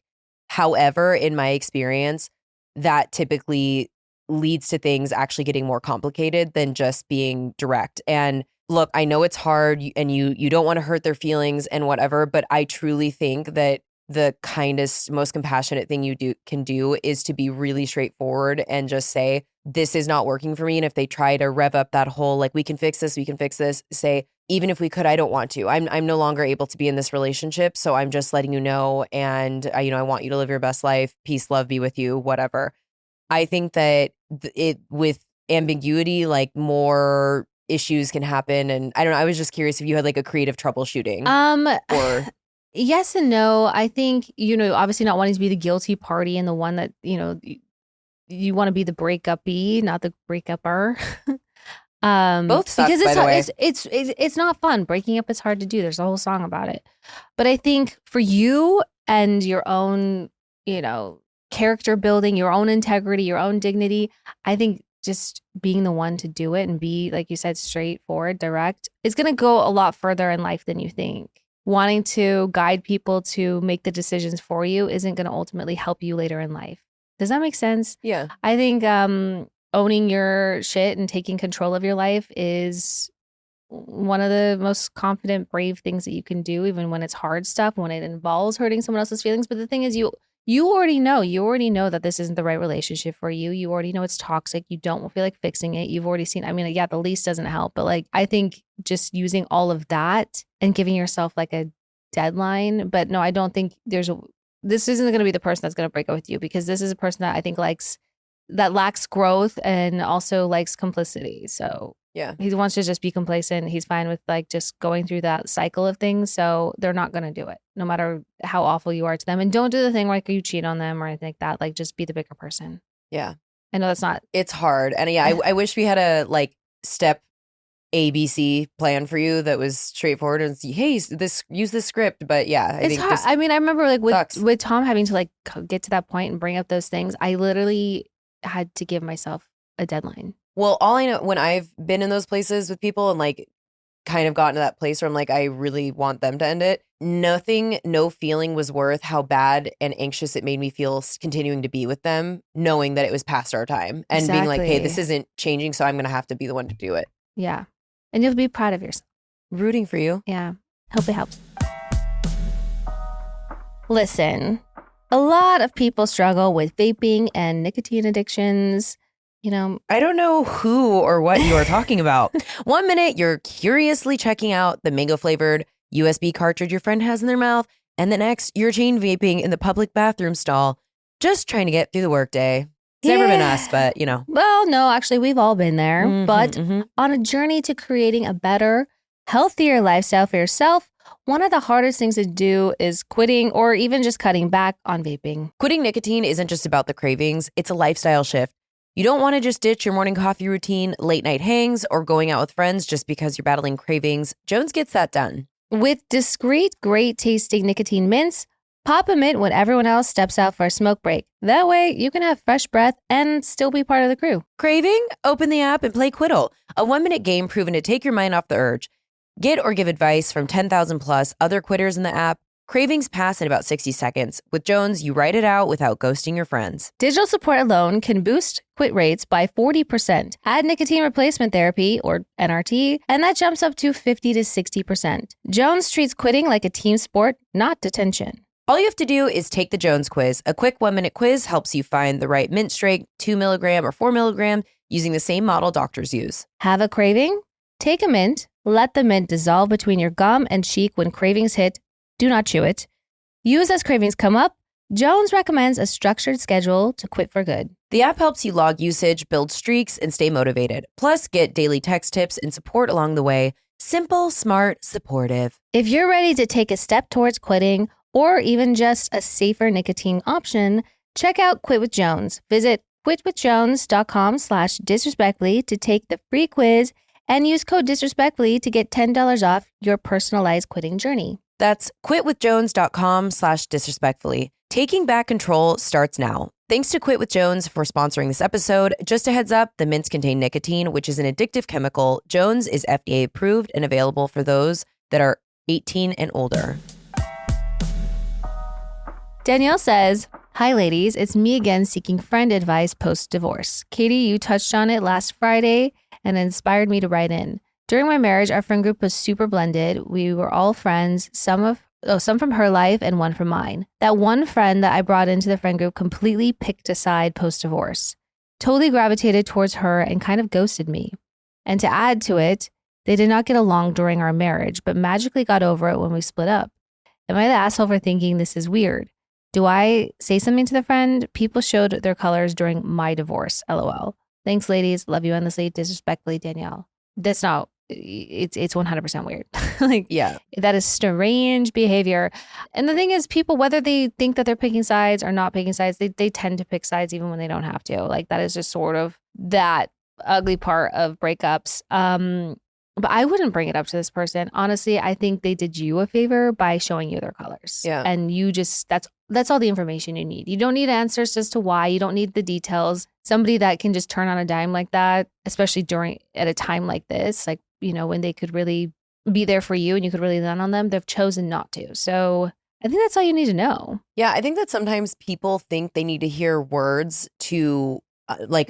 However, in my experience, that typically leads to things actually getting more complicated than just being direct. And look, I know it's hard and you don't want to hurt their feelings and whatever, but I truly think that the kindest, most compassionate thing you can do is to be really straightforward and just say, this is not working for me. And if they try to rev up that whole, like, we can fix this, say, even if we could, I don't want to. I'm no longer able to be in this relationship. So I'm just letting you know. And, I want you to live your best life. Peace, love be with you, whatever. I think that with ambiguity, like more issues can happen. And I don't know. I was just curious if you had like a creative troubleshooting or... Yes and no. I think, obviously not wanting to be the guilty party and the one that, you want to be the breakup-y, not the breakup-er. Both suck, because by the way. It's not fun. Breaking up is hard to do. There's a whole song about it. But I think for you and your own, character building, your own integrity, your own dignity, I think just being the one to do it and be, like you said, straightforward, direct, is going to go a lot further in life than you think. Wanting to guide people to make the decisions for you isn't going to ultimately help you later in life. Does that make sense? Yeah. I think owning your shit and taking control of your life is one of the most confident, brave things that you can do, even when it's hard stuff, when it involves hurting someone else's feelings. But the thing is, you already know that this isn't the right relationship for you. You already know it's toxic. You don't feel like fixing it. You've already seen, I mean, yeah, the lease doesn't help, but like, I think just using all of that and giving yourself like a deadline. But no, I don't think this isn't going to be the person that's going to break up with you, because this is a person that I think lacks growth and also likes complicity. So yeah, he wants to just be complacent. He's fine with like just going through that cycle of things. So they're not going to do it, no matter how awful you are to them. And don't do the thing like you cheat on them or anything like that. Like, just be the bigger person. Yeah. I know that's not. It's hard. And yeah, I wish we had a like step ABC plan for you that was straightforward and hey, use this script. But yeah, It's hard. I mean, I remember like with Tom having to like get to that point and bring up those things, I literally had to give myself a deadline. Well, all I know, when I've been in those places with people and like kind of gotten to that place where I'm like, I really want them to end it, no feeling was worth how bad and anxious it made me feel continuing to be with them, knowing that it was past our time and being like, hey, this isn't changing, so I'm going to have to be the one to do it. Yeah. And you'll be proud of yourself. Rooting for you. Yeah. Hope it helps. Listen, a lot of people struggle with vaping and nicotine addictions. You know, I don't know who or what you are talking about. 1 minute, you're curiously checking out the mango flavored USB cartridge your friend has in their mouth. And the next, you're chain vaping in the public bathroom stall, just trying to get through the workday. It's never been us, but you know. Well, no, actually, we've all been there. But on a journey to creating a better, healthier lifestyle for yourself, one of the hardest things to do is quitting or even just cutting back on vaping. Quitting nicotine isn't just about the cravings. It's a lifestyle shift. You don't want to just ditch your morning coffee routine, late night hangs, or going out with friends just because you're battling cravings. Jones gets that done. With discreet, great tasting nicotine mints, pop a mint when everyone else steps out for a smoke break. That way, you can have fresh breath and still be part of the crew. Craving? Open the app and play Quiddle, a 1 minute game proven to take your mind off the urge. Get or give advice from 10,000 plus other quitters in the app. Cravings pass in about 60 seconds. With Jones, you write it out without ghosting your friends. Digital support alone can boost quit rates by 40%. Add nicotine replacement therapy, or NRT, and that jumps up to 50 to 60%. Jones treats quitting like a team sport, not detention. All you have to do is take the Jones quiz. A quick 1 minute quiz helps you find the right mint strength, 2 milligram or 4 milligram, using the same model doctors use. Have a craving? Take a mint. Let the mint dissolve between your gum and cheek when cravings hit. Do not chew it. Use as cravings come up. Jones recommends a structured schedule to quit for good. The app helps you log usage, build streaks, and stay motivated. Plus, get daily text tips and support along the way. Simple, smart, supportive. If you're ready to take a step towards quitting, or even just a safer nicotine option, check out Quit with Jones. Visit quitwithjones.com/disrespectfully to take the free quiz and use code disrespectfully to get $10 off your personalized quitting journey. That's quitwithjones.com/disrespectfully. Taking back control starts now. Thanks to Quit with Jones for sponsoring this episode. Just a heads up, the mints contain nicotine, which is an addictive chemical. Jones is FDA approved and available for those that are 18 and older. Danielle says, "Hi ladies, it's me again seeking friend advice post-divorce. Katie, you touched on it last Friday and inspired me to write in. During my marriage, our friend group was super blended. We were all friends, some from her life and one from mine. That one friend that I brought into the friend group completely picked a side post-divorce, totally gravitated towards her and kind of ghosted me. And to add to it, they did not get along during our marriage, but magically got over it when we split up. Am I the asshole for thinking this is weird? Do I say something to the friend? People showed their colors during my divorce, LOL. Thanks, ladies. Love you endlessly. Disrespectfully, Danielle." That's not, it's 100% weird. Like, yeah, that is strange behavior. And the thing is, people, whether they think that they're picking sides or not picking sides, they tend to pick sides even when they don't have to. Like, that is just sort of that ugly part of breakups. But I wouldn't bring it up to this person. Honestly, I think they did you a favor by showing you their colors. Yeah. And you just, that's all the information you need. You don't need answers as to why. You don't need the details. Somebody that can just turn on a dime like that, especially at a time like this, like, you know, when they could really be there for you and you could really lean on them, they've chosen not to. So I think that's all you need to know. Yeah, I think that sometimes people think they need to hear words to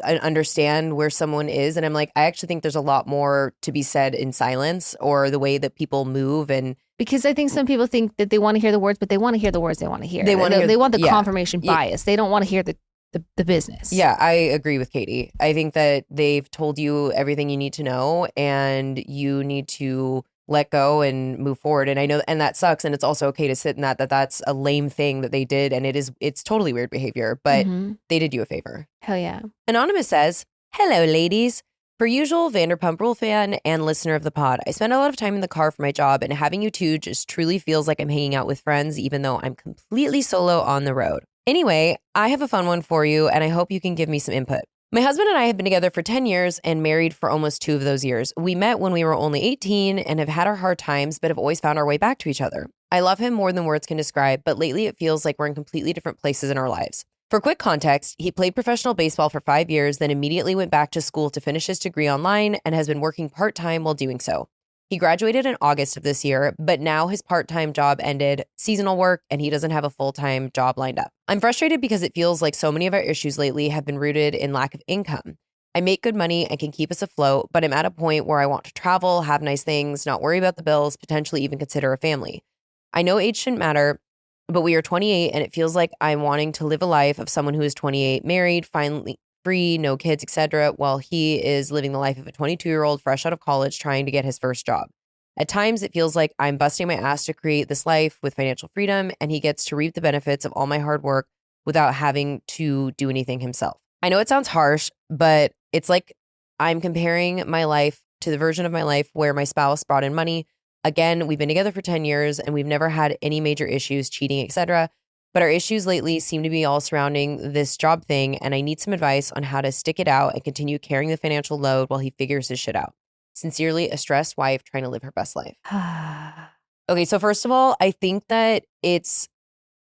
understand where someone is. And I'm like, I actually think there's a lot more to be said in silence or the way that people move. And because I think some people think that they want to hear the words, but they want to hear the words they want to hear. They want the confirmation bias. They don't want to hear the business. Yeah, I agree with Katie. I think that they've told you everything you need to know and you need to let go and move forward. And I know, and that sucks. And it's also okay to sit in that's a lame thing that they did. And it's totally weird behavior, but they did you a favor. Hell yeah. Anonymous says, hello, ladies. Per usual, Vanderpump Rule fan and listener of the pod, I spend a lot of time in the car for my job, and having you two just truly feels like I'm hanging out with friends, even though I'm completely solo on the road. Anyway, I have a fun one for you, and I hope you can give me some input. My husband and I have been together for 10 years and married for almost 2 of those years. We met when we were only 18 and have had our hard times, but have always found our way back to each other. I love him more than words can describe, but lately it feels like we're in completely different places in our lives. For quick context, he played professional baseball for 5 years, then immediately went back to school to finish his degree online and has been working part-time while doing so. He graduated in August of this year, but now his part-time job ended, seasonal work, and he doesn't have a full-time job lined up. I'm frustrated because it feels like so many of our issues lately have been rooted in lack of income. I make good money and can keep us afloat, but I'm at a point where I want to travel, have nice things, not worry about the bills, potentially even consider a family. I know age shouldn't matter, but we are 28 and it feels like I'm wanting to live a life of someone who is 28, married, finally free, no kids, etc., while he is living the life of a 22-year-old fresh out of college trying to get his first job. At times, it feels like I'm busting my ass to create this life with financial freedom, and he gets to reap the benefits of all my hard work without having to do anything himself. I know it sounds harsh, but it's like I'm comparing my life to the version of my life where my spouse brought in money. Again, we've been together for 10 years, and we've never had any major issues, cheating, etc., but our issues lately seem to be all surrounding this job thing, and I need some advice on how to stick it out and continue carrying the financial load while he figures his shit out. Sincerely, a stressed wife trying to live her best life. Okay, so first of all, I think that it's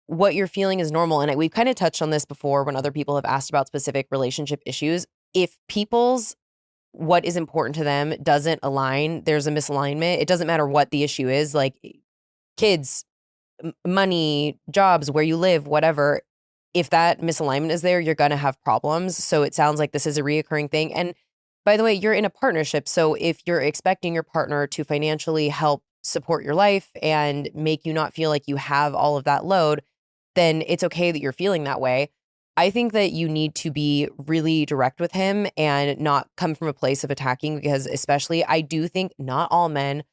what you're feeling is normal. And we've kind of touched on this before when other people have asked about specific relationship issues. If what is important to them doesn't align, there's a misalignment. It doesn't matter what the issue is, like kids, money, jobs, where you live, whatever. If that misalignment is there, you're going to have problems. So it sounds like this is a reoccurring thing. And by the way, you're in a partnership. So if you're expecting your partner to financially help support your life and make you not feel like you have all of that load, then it's okay that you're feeling that way. I think that you need to be really direct with him and not come from a place of attacking, because especially I do think not all men,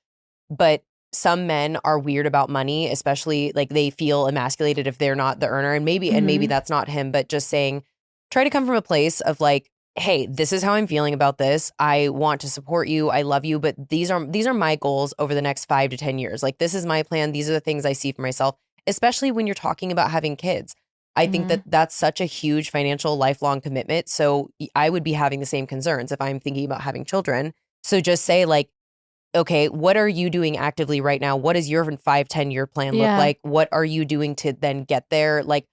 but some men are weird about money, especially like they feel emasculated if they're not the earner. And maybe that's not him, but just saying, try to come from a place of like, hey, this is how I'm feeling about this. I want to support you. I love you, but these are my goals over the next 5 to 10 years. Like, this is my plan. These are the things I see for myself, especially when you're talking about having kids. I think that that's such a huge financial lifelong commitment. So I would be having the same concerns if I'm thinking about having children. So just say like, okay, what are you doing actively right now? What does your 5-10 year plan look like? What are you doing to then get there? Like,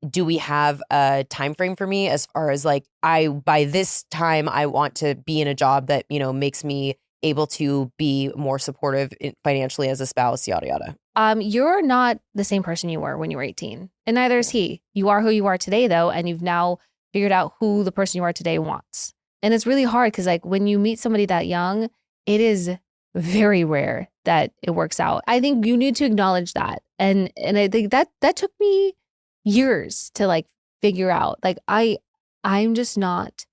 do we have a time frame for me as far as like, by this time I want to be in a job that, you know, makes me able to be more supportive financially as a spouse, yada, yada. You're not the same person you were when you were 18, and neither is he. You are who you are today, though, and you've now figured out who the person you are today wants. And it's really hard because, like, when you meet somebody that young, it is very rare that it works out. I think you need to acknowledge that, and I think that took me years to like figure out. Like, I'm just not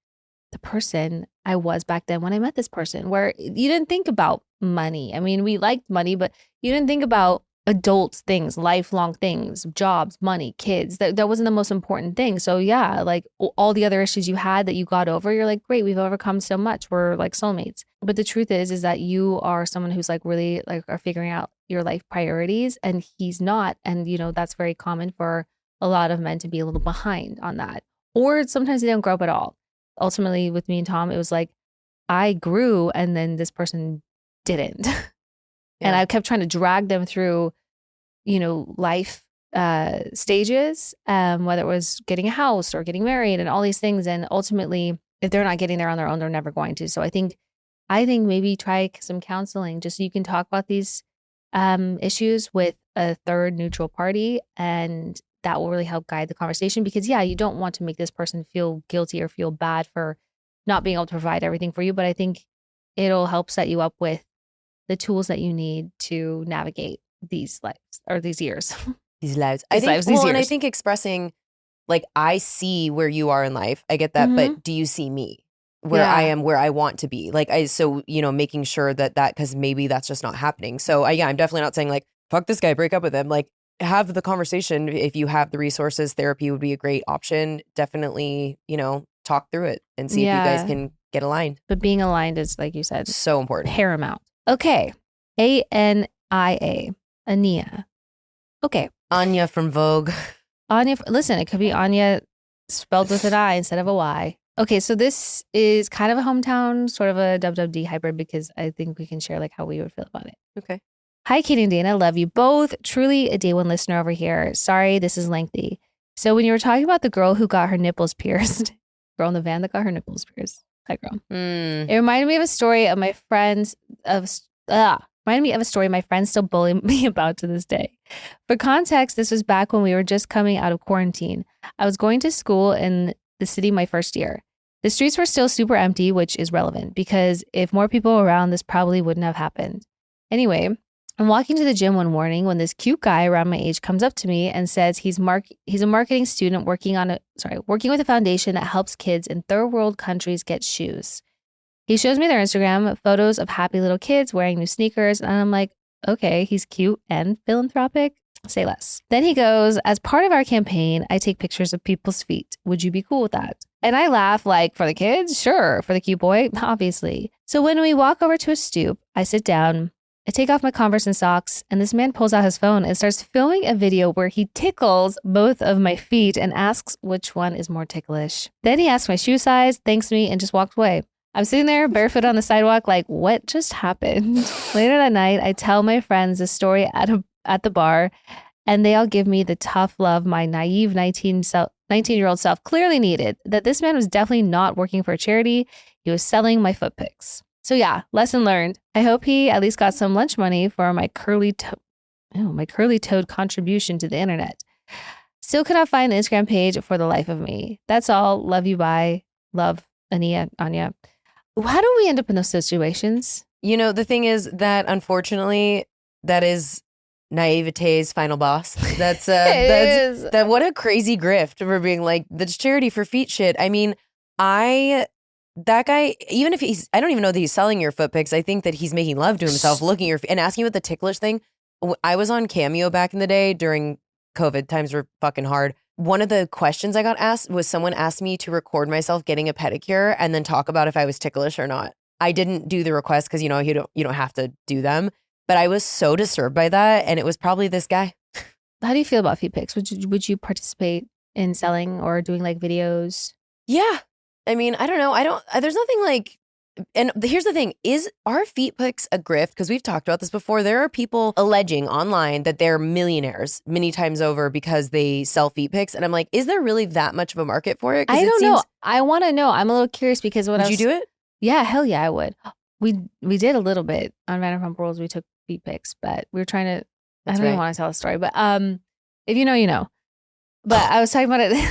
the person I was back then when I met this person, where you didn't think about money. I mean, we liked money, but you didn't think about adult things, lifelong things, jobs, money, kids. That wasn't the most important thing. So yeah, like all the other issues you had that you got over, you're like, great, we've overcome so much. We're like soulmates. But the truth is that you are someone who's like really like are figuring out your life priorities, and he's not. And you know, that's very common for a lot of men to be a little behind on that. Or sometimes they don't grow up at all. Ultimately with me and Tom, it was like I grew and then this person didn't. Yeah. And I kept trying to drag them through, life stages, whether it was getting a house or getting married and all these things. And ultimately, if they're not getting there on their own, they're never going to. So I think maybe try some counseling just so you can talk about these issues with a third neutral party, and that will really help guide the conversation. Because you don't want to make this person feel guilty or feel bad for not being able to provide everything for you. But I think it'll help set you up with the tools that you need to navigate these lives or these years. These lives. These lives, these And I years. think expressing, like, I see where you are in life. I get that, but do you see me where I am, where I want to be? Like, making sure that because maybe that's just not happening. So I'm definitely not saying like, fuck this guy, break up with him. Like, have the conversation. If you have the resources, therapy would be a great option. Definitely, talk through it and see if you guys can get aligned. But being aligned is, like you said, so important. Paramount. Okay. Ania. Ania. Okay. Anya from Vogue. Anya. Listen, it could be Anya spelled with an I instead of a Y. Okay, so this is kind of a hometown, sort of a WWD hybrid, because I think we can share like how we would feel about it. Okay. Hi, Katie and Dana. Love you both. Truly a day one listener over here. Sorry, this is lengthy. So when you were talking about the girl who got her nipples pierced, girl in the van that got her nipples pierced, that girl. It reminded me of a story of my friends reminded me of a story my friends still bully me about to this day. For context, this was back when we were just coming out of quarantine. I was going to school in the city my first year. The streets were still super empty, which is relevant because if more people were around, this probably wouldn't have happened. Anyway, I'm walking to the gym one morning when this cute guy around my age comes up to me and says he's a marketing student working with a foundation that helps kids in third world countries get shoes. He shows me their Instagram photos of happy little kids wearing new sneakers, and I'm like, okay, he's cute and philanthropic. Say less. Then he goes, as part of our campaign, I take pictures of people's feet. Would you be cool with that? And I laugh like, for the kids? Sure. For the cute boy? Obviously. So when we walk over to a stoop, I sit down, I take off my Converse and socks, and this man pulls out his phone and starts filming a video where he tickles both of my feet and asks which one is more ticklish. Then he asks my shoe size, thanks me, and just walked away. I'm sitting there barefoot on the sidewalk like, what just happened? Later that night, I tell my friends the story at the bar, and they all give me the tough love my naive 19-year-old self clearly needed, that this man was definitely not working for a charity. He was selling my foot pics. So yeah, lesson learned. I hope he at least got some lunch money for my curly-toed contribution to the internet. Still cannot find the Instagram page for the life of me. That's all. Love you. Bye. Love, Ania. How do we end up in those situations? The thing is that unfortunately, that is naivete's final boss. That's what a crazy grift for being like, that's charity for feet shit. I mean, that guy, even if I don't even know that he's selling your foot pics. I think that he's making love to himself, looking at your feet and asking you about the ticklish thing. I was on Cameo back in the day during COVID. Times were fucking hard. One of the questions I got asked was someone asked me to record myself getting a pedicure and then talk about if I was ticklish or not. I didn't do the request because you don't have to do them. But I was so disturbed by that, and it was probably this guy. How do you feel about feet pics? Would you participate in selling or doing like videos? Yeah. I mean, I don't know. There's nothing like, and here's the thing, are feet pics a grift? Because we've talked about this before. There are people alleging online that they're millionaires many times over because they sell feet pics. And I'm like, is there really that much of a market for it? I don't know. I want to know. I'm a little curious because would you do it? Yeah, hell yeah, I would. We did a little bit on Vanderpump Rules. We took feet pics, but we were trying to, I don't even want to tell a story, but if you know, you know. But I was talking about it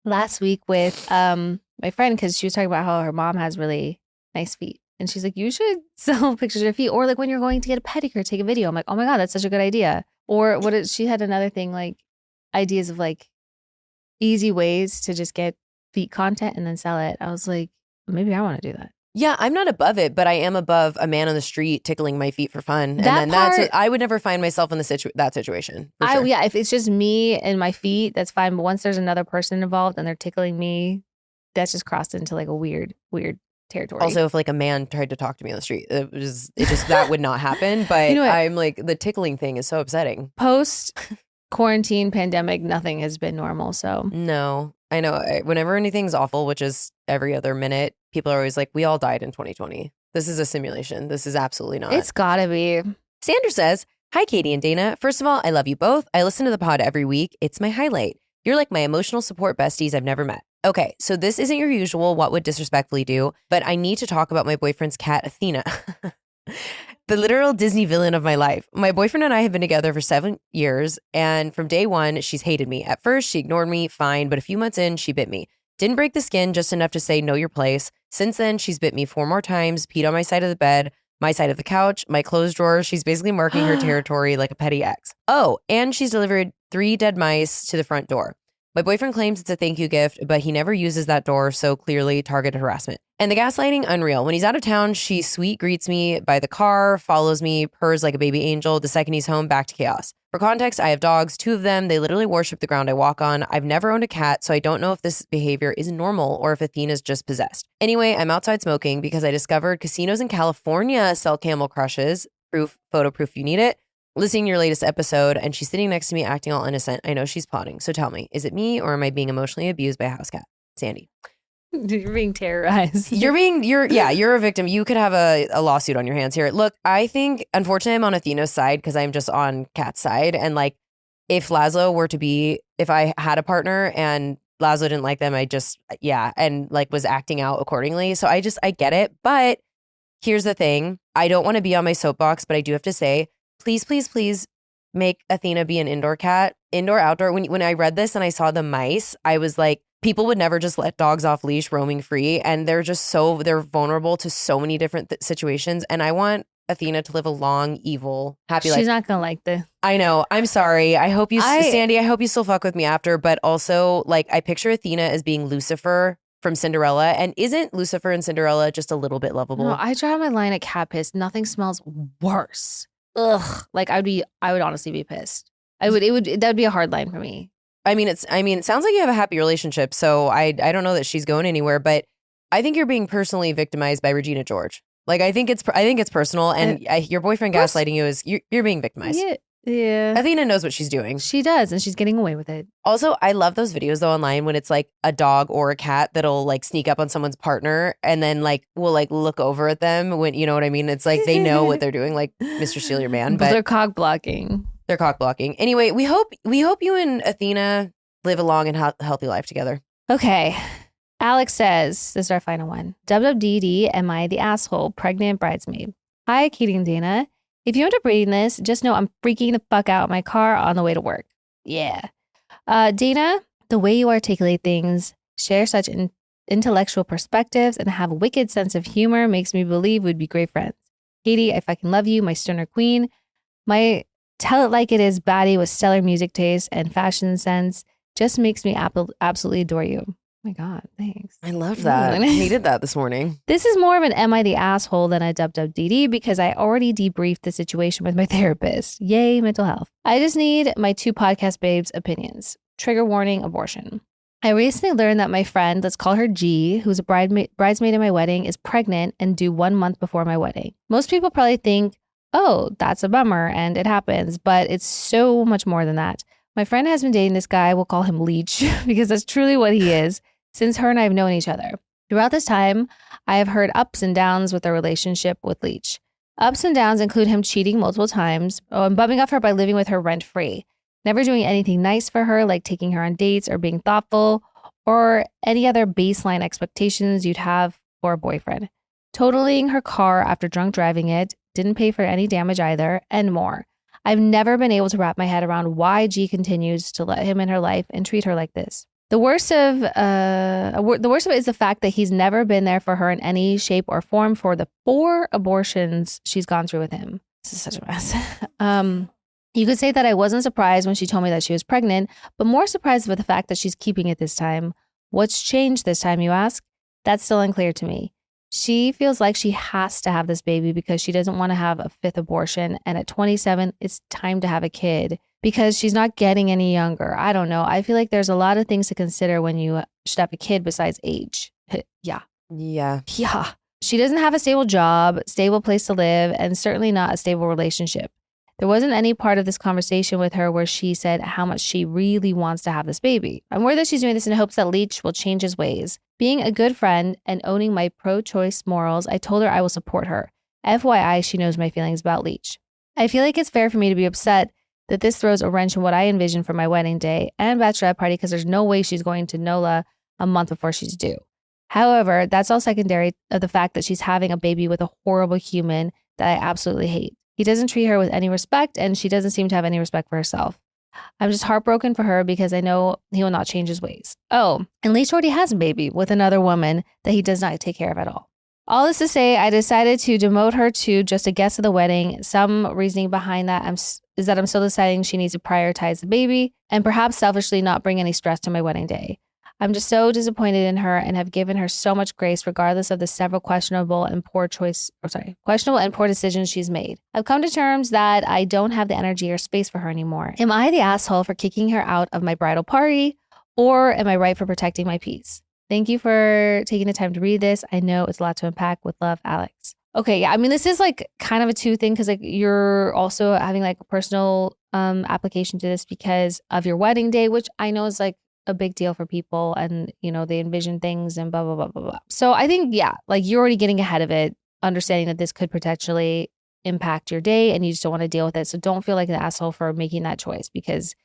last week with my friend because she was talking about how her mom has really nice feet. And she's like, you should sell pictures of your feet. Or like when you're going to get a pedicure, take a video. I'm like, oh my God, that's such a good idea. Or she had another thing, like ideas of like easy ways to just get feet content and then sell it. I was like, maybe I want to do that. Yeah, I'm not above it, but I am above a man on the street tickling my feet for fun. I would never find myself in that situation. For sure. Yeah, if it's just me and my feet, that's fine. But once there's another person involved and they're tickling me, that's just crossed into like a weird territory. Also, if like a man tried to talk to me on the street, it just that would not happen. But I'm like, the tickling thing is so upsetting. Post quarantine pandemic, nothing has been normal. So no, I know. Whenever anything's awful, which is every other minute, people are always like, we all died in 2020. This is a simulation. This is absolutely not. It's gotta be. Sandra says, "Hi, Katie and Dana. First of all, I love you both. I listen to the pod every week. It's my highlight. You're like my emotional support besties I've never met." Okay, so this isn't your usual what would disrespectfully do, but I need to talk about my boyfriend's cat, Athena. The literal Disney villain of my life. My boyfriend and I have been together for 7 years, and from day one, she's hated me. At first, she ignored me, fine, but a few months in, she bit me. Didn't break the skin, just enough to say, know your place. Since then, she's bit me 4 more times, peed on my side of the bed, my side of the couch, my clothes drawer. She's basically marking her territory like a petty ex. Oh, and she's delivered 3 dead mice to the front door. My boyfriend claims it's a thank you gift, but he never uses that door, so clearly targeted harassment. And the gaslighting, unreal. When he's out of town, she sweet greets me by the car, follows me, purrs like a baby angel. The second he's home, back to chaos. For context, I have dogs, 2 of them. They literally worship the ground I walk on. I've never owned a cat, so I don't know if this behavior is normal or if Athena's just possessed. Anyway, I'm outside smoking because I discovered casinos in California sell camel crushes. Photo proof you need it. Listening to your latest episode, and she's sitting next to me acting all innocent. I know she's plotting. So tell me, is it me or am I being emotionally abused by a house cat? Sandy. You're being terrorized. You're a victim. You could have a lawsuit on your hands here. Look, I think, unfortunately, I'm on Athena's side because I'm just on Kat's side. And like, if I had a partner and Laszlo didn't like them, and like was acting out accordingly. So I get it. But here's the thing. I don't want to be on my soapbox, but I do have to say, please, please, please make Athena be an indoor cat, indoor, outdoor. When I read this and I saw the mice, I was like, people would never just let dogs off leash roaming free. And they're vulnerable to so many different situations. And I want Athena to live a long, evil, happy life. She's not going to like this. I know. I'm sorry. Sandy, I hope you still fuck with me after. But also, like, I picture Athena as being Lucifer from Cinderella. And isn't Lucifer and Cinderella just a little bit lovable? No, I draw my line at cat piss. Nothing smells worse. Ugh. Like I would honestly be pissed. That would be a hard line for me. I mean, it sounds like you have a happy relationship. So I don't know that she's going anywhere, but I think you're being personally victimized by Regina George. Like, I think it's personal, and your boyfriend gaslighting you is you're being victimized. Yeah. Athena knows what she's doing. She does, and she's getting away with it. Also, I love those videos though online when it's like a dog or a cat that'll like sneak up on someone's partner and then like will like look over at them when, you know what I mean? It's like they know what they're doing, like Mr. Steal Your Man. But they're cock blocking. They're cock blocking. Anyway, we hope you and Athena live a long and healthy life together. Okay. Alex says, this is our final one. WWDD, am I the asshole? Pregnant bridesmaid. Hi, Katie and Dana. If you end up reading this, just know I'm freaking the fuck out in my car on the way to work. Yeah. Dana, the way you articulate things, share such intellectual perspectives, and have a wicked sense of humor makes me believe we'd be great friends. Katie, I fucking love you, my stoner queen. My tell it like it is baddie with stellar music taste and fashion sense just makes me absolutely adore you. Oh my God, thanks. I love that. I needed that this morning. This is more of an am I the asshole than a WWDD because I already debriefed the situation with my therapist. Yay, mental health. I just need my 2 podcast babes' opinions. Trigger warning, abortion. I recently learned that my friend, let's call her G, who's a bridesmaid at my wedding, is pregnant and due 1 month before my wedding. Most people probably think, oh, that's a bummer and it happens, but it's so much more than that. My friend has been dating this guy, we'll call him Leech, because that's truly what he is, since her and I have known each other. Throughout this time, I have heard ups and downs with our relationship with Leech. Ups and downs include him cheating multiple times, and bumming off her by living with her rent-free, never doing anything nice for her, like taking her on dates or being thoughtful, or any other baseline expectations you'd have for a boyfriend. Totaling her car after drunk driving it, didn't pay for any damage either, and more. I've never been able to wrap my head around why G continues to let him in her life and treat her like this. The worst of it is the fact that he's never been there for her in any shape or form for the 4 abortions she's gone through with him. This is such a mess. You could say that I wasn't surprised when she told me that she was pregnant, but more surprised with the fact that she's keeping it this time. What's changed this time, you ask? That's still unclear to me. She feels like she has to have this baby because she doesn't want to have a 5th abortion. And at 27, it's time to have a kid because she's not getting any younger. I don't know. I feel like there's a lot of things to consider when you should have a kid besides age. Yeah. She doesn't have a stable job, stable place to live, and certainly not a stable relationship. There wasn't any part of this conversation with her where she said how much she really wants to have this baby. I'm worried that she's doing this in hopes that Leach will change his ways. Being a good friend and owning my pro-choice morals, I told her I will support her. FYI, she knows my feelings about Leach. I feel like it's fair for me to be upset that this throws a wrench in what I envisioned for my wedding day and bachelorette party because there's no way she's going to NOLA a month before she's due. However, that's all secondary of the fact that she's having a baby with a horrible human that I absolutely hate. He doesn't treat her with any respect, and she doesn't seem to have any respect for herself. I'm just heartbroken for her because I know he will not change his ways. Oh, and Leach already has a baby with another woman that he does not take care of at all. All this to say, I decided to demote her to just a guest of the wedding. Some reasoning behind that is that I'm still deciding she needs to prioritize the baby and perhaps selfishly not bring any stress to my wedding day. I'm just so disappointed in her and have given her so much grace regardless of the several questionable and poor decisions she's made. I've come to terms that I don't have the energy or space for her anymore. Am I the asshole for kicking her out of my bridal party, or am I right for protecting my peace? Thank you for taking the time to read this. I know it's a lot to unpack. With love, Alex. Okay, yeah, I mean, this is like kind of a two thing because like you're also having like a personal application to this because of your wedding day, which I know is like a big deal for people, and you know they envision things and blah blah blah blah blah. So I think like you're already getting ahead of it, understanding that this could potentially impact your day, and you just don't want to deal with it. So don't feel like an asshole for making that choice because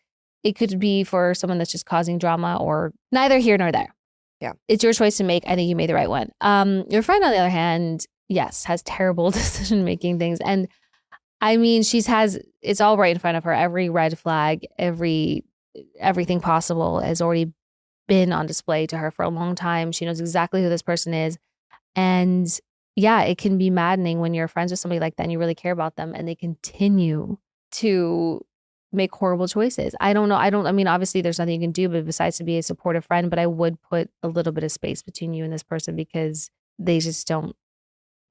it could be for someone that's just causing drama, or neither here nor there. Yeah, it's your choice to make. I think you made the right one. Your friend, on the other hand, yes, has terrible decision making things, and I mean it's all right in front of her. Every red flag, everything possible has already been on display to her for a long time. She knows exactly who this person is. And yeah, it can be maddening when you're friends with somebody like that and you really care about them and they continue to make horrible choices. I don't know. I mean, obviously there's nothing you can do but besides to be a supportive friend, but I would put a little bit of space between you and this person because they just don't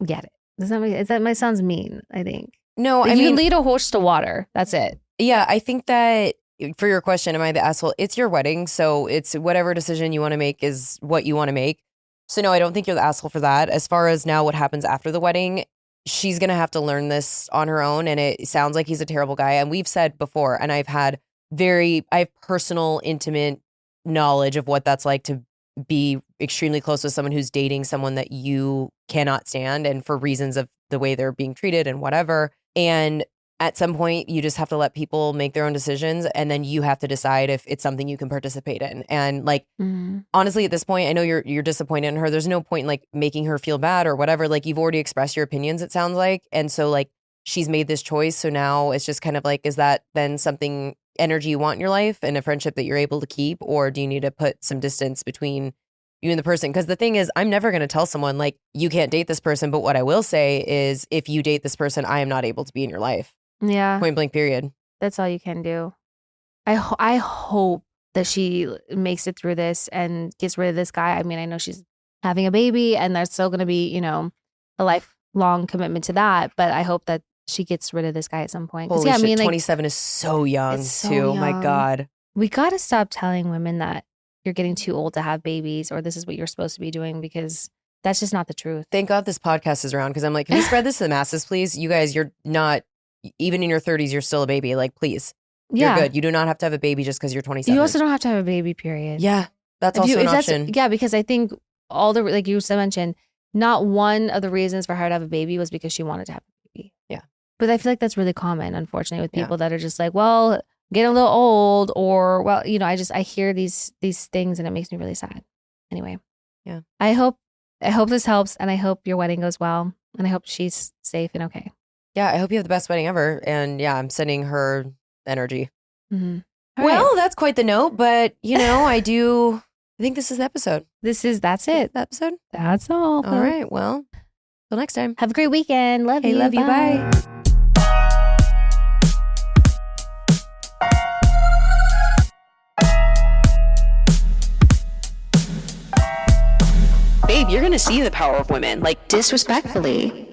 get it. That might sound mean, I think. No, like I mean, you can lead a horse to water. That's it. Yeah, I think that for your question, am I the asshole? It's your wedding, so it's whatever decision you want to make is what you want to make. So no, I don't think you're the asshole for that. As far as now what happens after the wedding, she's going to have to learn this on her own, and it sounds like he's a terrible guy. And we've said before, and I have personal, intimate knowledge of what that's like to be extremely close with someone who's dating someone that you cannot stand, and for reasons of the way they're being treated and whatever. And at some point, you just have to let people make their own decisions, and then you have to decide if it's something you can participate in. And like, honestly, at this point, I know you're disappointed in her. There's no point in like making her feel bad or whatever. Like, you've already expressed your opinions, it sounds like. And so like, she's made this choice. So now it's just kind of like, is that then something energy you want in your life and a friendship that you're able to keep? Or do you need to put some distance between you and the person? Because the thing is, I'm never going to tell someone like, you can't date this person. But what I will say is, if you date this person, I am not able to be in your life. Yeah. Point blank, period. That's all you can do. I hope that she makes it through this and gets rid of this guy. I mean, I know she's having a baby and there's still going to be, a lifelong commitment to that. But I hope that she gets rid of this guy at some point. Holy shit, 27 is so young too. Young. My God. We got to stop telling women that you're getting too old to have babies or this is what you're supposed to be doing, because that's just not the truth. Thank God this podcast is around, because I'm like, can we spread this to the masses, please? You guys, you're not... Even in your 30s, you're still a baby. Like, please. You're good. You do not have to have a baby just because you're 27. You also don't have to have a baby, period. Yeah. That's also an option. Yeah, because I think all the, like you mentioned, not one of the reasons for her to have a baby was because she wanted to have a baby. Yeah. But I feel like that's really common, unfortunately, with people that are just like, well, get a little old, or, well, I hear these things and it makes me really sad. Anyway. Yeah. I hope this helps, and I hope your wedding goes well, and I hope she's safe and okay. Yeah, I hope you have the best wedding ever. And yeah, I'm sending her energy. Mm-hmm. Well, that's quite the note, but I think this is the episode. That's it. The episode? That's all. All right. Well, till next time. Have a great weekend. Love you. Love you. Bye. Babe, you're going to see the power of women. Like, disrespectfully.